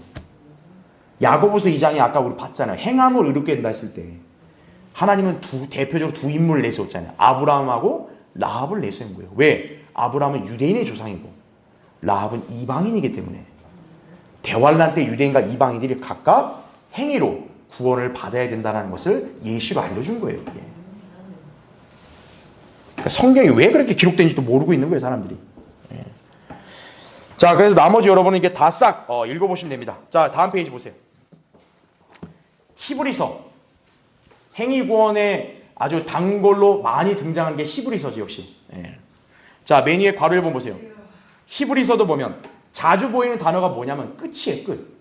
야고보서 2장에 아까 우리 봤잖아요. 행함을 의롭게 된다 했을 때 하나님은 대표적으로 두 인물을 내세웠잖아요. 아브라함하고 라합을 내세운 거예요. 왜? 아브라함은 유대인의 조상이고 라합은 이방인이기 때문에 대환란 때 유대인과 이방인들이 각각 행위로 구원을 받아야 된다는 것을 예시로 알려준 거예요. 이게. 성경이 왜 그렇게 기록된지도 모르고 있는 거예요. 사람들이. 자, 그래서 나머지 여러분은 이게 다 싹 읽어보시면 됩니다. 자, 다음 페이지 보세요. 히브리서. 행위구원에 아주 단골로 많이 등장하는 게 히브리서죠, 역시. 자, 맨 위에 괄호 1번 보세요. 히브리서도 보면 자주 보이는 단어가 뭐냐면 끝이에요, 끝.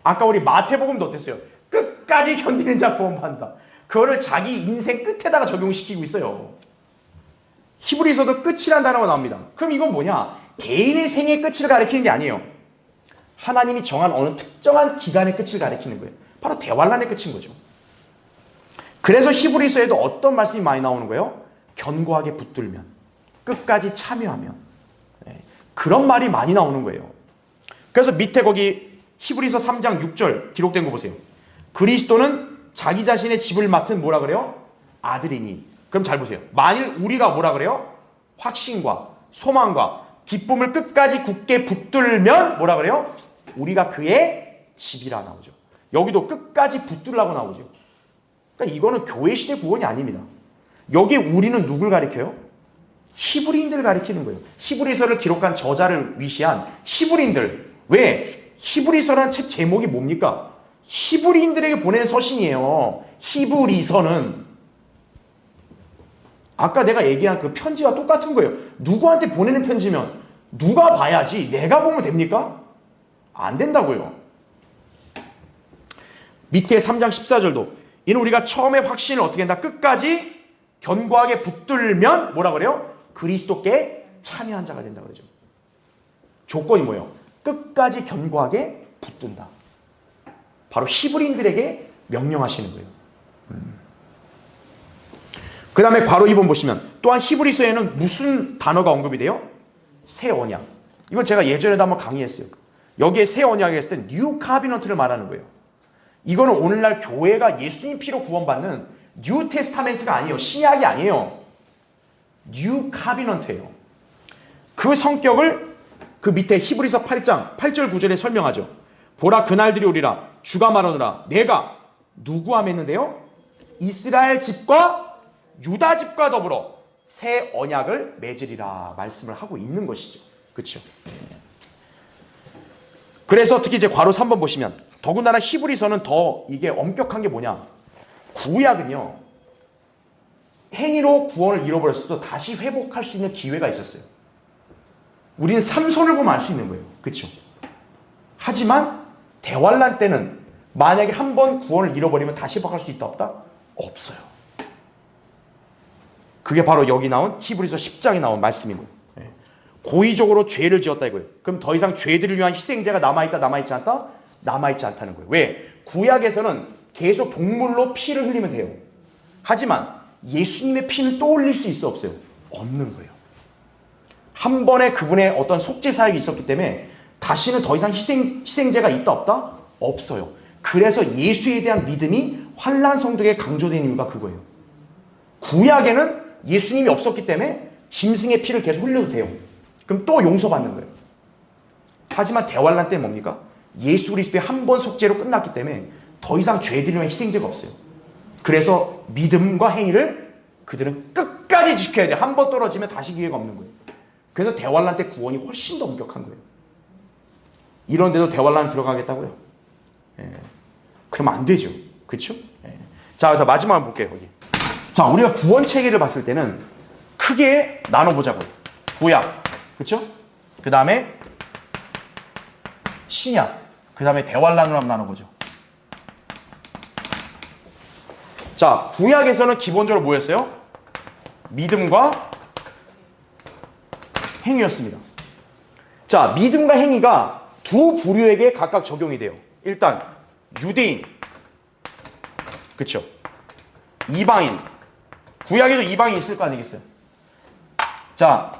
아까 우리 마태복음도 어땠어요? 끝까지 견디는 자 구원받는다. 그거를 자기 인생 끝에다가 적용시키고 있어요. 히브리서도 끝이란 단어가 나옵니다. 그럼 이건 뭐냐? 개인의 생의 끝을 가리키는 게 아니에요. 하나님이 정한 어느 특정한 기간의 끝을 가리키는 거예요. 바로 대환란의 끝인 거죠. 그래서 히브리서에도 어떤 말씀이 많이 나오는 거예요? 견고하게 붙들면, 끝까지 참여하면. 그런 말이 많이 나오는 거예요. 그래서 밑에 거기 히브리서 3장 6절 기록된 거 보세요. 그리스도는 자기 자신의 집을 맡은 뭐라 그래요? 아들이니. 그럼 잘 보세요. 만일 우리가 뭐라 그래요? 확신과 소망과 기쁨을 끝까지 굳게 붙들면 뭐라 그래요? 우리가 그의 집이라 나오죠. 여기도 끝까지 붙들라고 나오죠. 그러니까 이거는 교회 시대 구원이 아닙니다. 여기 우리는 누굴 가리켜요? 히브리인들을 가리키는 거예요. 히브리서를 기록한 저자를 위시한 히브리인들. 왜? 히브리서라는 책 제목이 뭡니까? 히브리인들에게 보낸 서신이에요. 히브리서는. 아까 내가 얘기한 그 편지와 똑같은 거예요. 누구한테 보내는 편지면 누가 봐야지 내가 보면 됩니까? 안 된다고요. 밑에 3장 14절도 이는 우리가 처음에 확신을 어떻게 한다? 끝까지 견고하게 붙들면 뭐라 그래요? 그리스도께 참여한 자가 된다 그러죠. 조건이 뭐예요? 끝까지 견고하게 붙든다. 바로 히브리인들에게 명령하시는 거예요. 그 다음에 괄호 2번 보시면 또한 히브리서에는 무슨 단어가 언급이 돼요? 새 언약. 이건 제가 예전에도 한번 강의했어요. 여기에 새 언약을 했을 때 뉴 카비넌트를 말하는 거예요. 이거는 오늘날 교회가 예수님 피로 구원받는 뉴 테스타멘트가 아니에요. 신약이 아니에요. 뉴 카비넌트예요. 그 성격을 그 밑에 히브리서 8장 8절 9절에 설명하죠. 보라 그날들이 오리라 주가 말하노라 내가 누구와 맺는데요? 이스라엘 집과 유다 집과 더불어 새 언약을 맺으리라 말씀을 하고 있는 것이죠. 그렇죠? 그래서 특히 이제 괄호 3번 보시면 더군다나 히브리서는 더 이게 엄격한 게 뭐냐? 구약은요, 행위로 구원을 잃어버렸어도 다시 회복할 수 있는 기회가 있었어요. 우리는 삼손을 보면 알 수 있는 거예요. 그렇죠? 하지만 대환란 때는 만약에 한 번 구원을 잃어버리면 다시 회복할 수 있다 없다? 없어요. 그게 바로 여기 나온 히브리서 10장에 나온 말씀이고요. 고의적으로 죄를 지었다 이거예요. 그럼 더 이상 죄들을 위한 희생제가 남아있다 남아있지 않다? 남아있지 않다는 거예요. 왜? 구약에서는 계속 동물로 피를 흘리면 돼요. 하지만 예수님의 피는 또 흘릴 수 있어 없어요? 없는 거예요. 한 번에 그분의 어떤 속죄 사역이 있었기 때문에 다시는 더 이상 희생제가 있다 없다? 없어요. 그래서 예수에 대한 믿음이 환난 성도에게 강조된 이유가 그거예요. 구약에는 예수님이 없었기 때문에 짐승의 피를 계속 흘려도 돼요. 그럼 또 용서받는 거예요. 하지만 대환란 때는 뭡니까? 예수 그리스도의 한 번 속죄로 끝났기 때문에 더 이상 죄들을 위한 희생제가 없어요. 그래서 믿음과 행위를 그들은 끝까지 지켜야 돼요. 한 번 떨어지면 다시 기회가 없는 거예요. 그래서 대환란 때 구원이 훨씬 더 엄격한 거예요. 이런데도 대환란 들어가겠다고요? 그러면 안 되죠. 그렇죠? 자, 그래서 마지막 한번 볼게요. 여기. 자, 우리가 구원 체계를 봤을 때는 크게 나눠보자고요. 구약, 그렇죠? 그 다음에 신약, 그 다음에 대환란으로 한번 나눠보죠. 자, 구약에서는 기본적으로 뭐였어요? 믿음과 행위였습니다. 자, 믿음과 행위가 두 부류에게 각각 적용이 돼요. 일단 유대인, 그렇죠? 이방인, 구약에도 이방인 있을 거 아니겠어요? 자,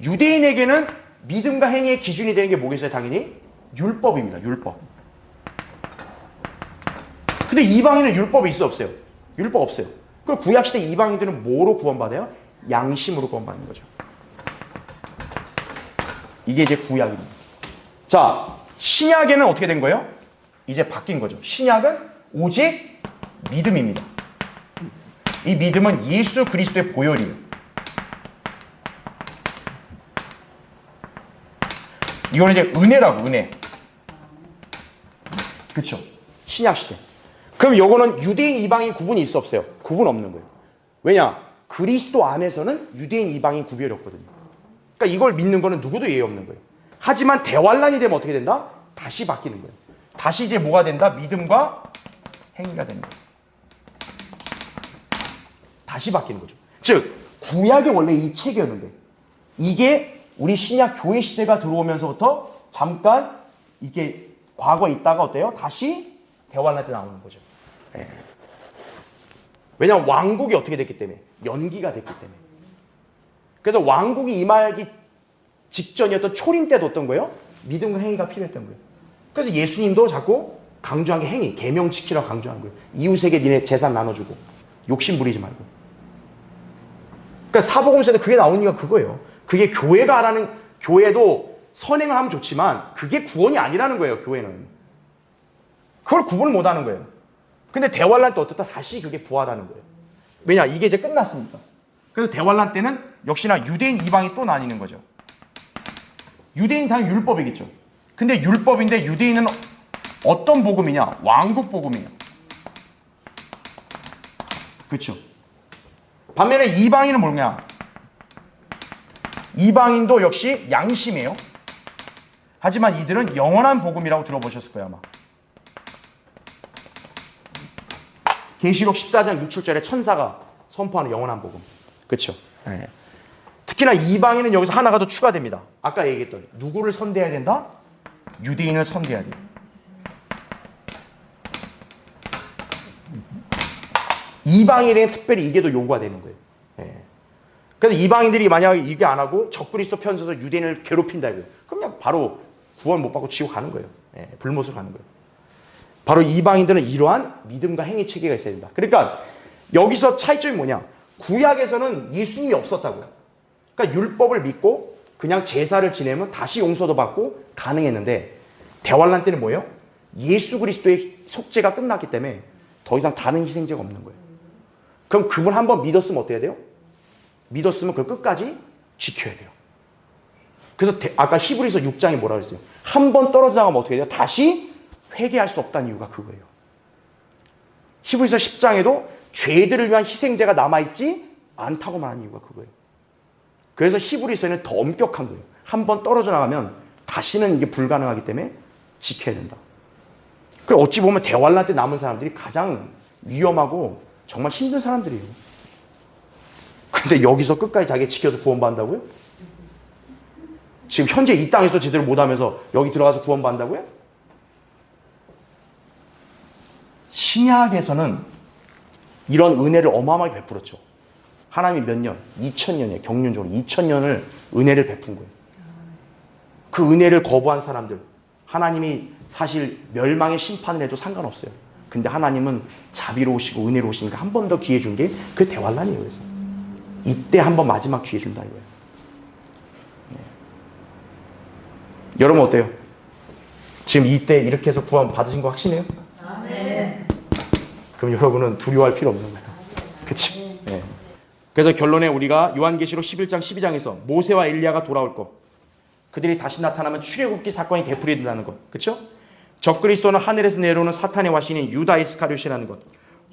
유대인에게는 믿음과 행위의 기준이 되는 게 뭐겠어요? 당연히 율법입니다. 율법. 근데 이방인은 율법이 있어 없어요? 율법 없어요. 그럼 구약시대 이방인들은 뭐로 구원받아요? 양심으로 구원받는 거죠. 이게 이제 구약입니다. 자, 신약에는 어떻게 된 거예요? 이제 바뀐 거죠. 신약은 오직 믿음입니다. 이 믿음은 예수 그리스도의 보혈이에요. 이거는 이제 은혜라고, 은혜. 그렇죠? 신약 시대. 그럼 요거는 유대인 이방인 구분이 있어 없어요? 구분 없는 거예요. 왜냐? 그리스도 안에서는 유대인 이방인 구별이 없거든요. 그러니까 이걸 믿는 거는 누구도 예외 없는 거예요. 하지만 대환란이 되면 어떻게 된다? 다시 바뀌는 거예요. 다시 이제 뭐가 된다? 믿음과 행위가 되는 거예요. 다시 바뀌는 거죠. 즉 구약이 원래 이 책이었는데 이게 우리 신약 교회 시대가 들어오면서부터 잠깐 이게 과거에 있다가 어때요? 다시 대환란 때 나오는 거죠. 예. 왜냐하면 왕국이 어떻게 됐기 때문에 연기가 됐기 때문에. 그래서 왕국이 임하기 직전이었던 초림 때도 어떤 거예요? 믿음과 행위가 필요했던 거예요. 그래서 예수님도 자꾸 강조한 게 행위, 계명 지키라고 강조한 거예요. 이웃에게 니네 재산 나눠주고 욕심 부리지 말고. 그러니까 사복음서에도 그게 나오는 이유가 그거예요. 그게 교회가 하라는, 교회도 선행을 하면 좋지만 그게 구원이 아니라는 거예요. 교회는 그걸 구분을 못하는 거예요. 근데 대환란 때 어떻다? 다시 그게 부활하는 거예요. 왜냐? 이게 이제 끝났으니까. 그래서 대환란 때는 역시나 유대인 이방이 또 나뉘는 거죠. 유대인 당연히 율법이겠죠. 근데 율법인데 유대인은 어떤 복음이냐? 왕국 복음이에요. 그렇죠? 반면에 이방인은 뭐냐? 이방인도 역시 양심이에요. 하지만 이들은 영원한 복음이라고 들어보셨을 거예요, 아마. 계시록 14장 6, 7절에 천사가 선포하는 영원한 복음. 그렇죠? 네. 특히나 이방인은 여기서 하나가 더 추가됩니다. 아까 얘기했던 누구를 선대해야 된다? 유대인을 선대해야 돼요. 이방인에게 특별히 이게 더 요구가 되는 거예요. 네. 그래서 이방인들이 만약에 이게 안 하고 적그리스도 편서서 유대인을 괴롭힌다 이거예요. 그럼 그냥 바로 구원 못 받고 지옥 가는 거예요. 네. 불못으로 가는 거예요. 바로 이방인들은 이러한 믿음과 행위 체계가 있어야 된다. 그러니까 여기서 차이점이 뭐냐? 구약에서는 예수님이 없었다고요. 그러니까 율법을 믿고 그냥 제사를 지내면 다시 용서도 받고 가능했는데 대환란 때는 뭐예요? 예수 그리스도의 속죄가 끝났기 때문에 더 이상 다른 희생제가 없는 거예요. 그럼 그분 한번 믿었으면 어때야 돼요? 믿었으면 그걸 끝까지 지켜야 돼요. 그래서 아까 히브리서 6장이 뭐라 그랬어요? 한 번 떨어져 나가면 어떻게 돼요? 다시 회개할 수 없다는 이유가 그거예요. 히브리서 10장에도 죄들을 위한 희생제가 남아있지 않다고 말하는 이유가 그거예요. 그래서 히브리서에는 더 엄격한 거예요. 한 번 떨어져 나가면 다시는 이게 불가능하기 때문에 지켜야 된다. 그리고 어찌 보면 대환란 때 남은 사람들이 가장 위험하고 정말 힘든 사람들이에요. 근데 여기서 끝까지 자기가 지켜서 구원받는다고요? 지금 현재 이 땅에서 제대로 못하면서 여기 들어가서 구원받는다고요? 신약에서는 이런 은혜를 어마어마하게 베풀었죠. 하나님이 몇 년? 2000년이에요. 경륜적으로 2000년을 은혜를 베푼 거예요. 그 은혜를 거부한 사람들, 하나님이 사실 멸망의 심판을 해도 상관없어요. 근데 하나님은 자비로우시고 은혜로우시니까 한 번 더 기회 준 게 그 대환란이에요. 그래서 이때 한 번 마지막 기회 준다 이거예요. 네. 여러분 어때요? 지금 이때 이렇게 해서 구원 받으신 거 확신해요? 아멘. 그럼 여러분은 두려워할 필요 없는 거예요. 그치? 네. 그래서 결론에 우리가 요한계시록 11장 12장에서 모세와 엘리야가 돌아올 것, 그들이 다시 나타나면 출애굽기 사건이 되풀이된다는 것, 그렇죠? 적그리스도는 하늘에서 내려오는 사탄의 와신인 유다 이스카리ot이라는 것,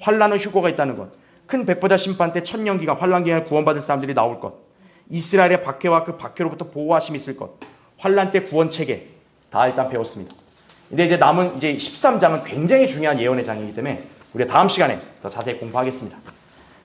환란의 휴거가 있다는 것, 큰 백보자 심판 때 천년기간 환란기간을 구원받은 사람들이 나올 것, 이스라엘의 박해와 그 박해로부터 보호하심이 있을 것, 환란 때 구원 체계 다 일단 배웠습니다. 근데 이제 남은 이제 13장은 굉장히 중요한 예언의 장이기 때문에 우리가 다음 시간에 더 자세히 공부하겠습니다.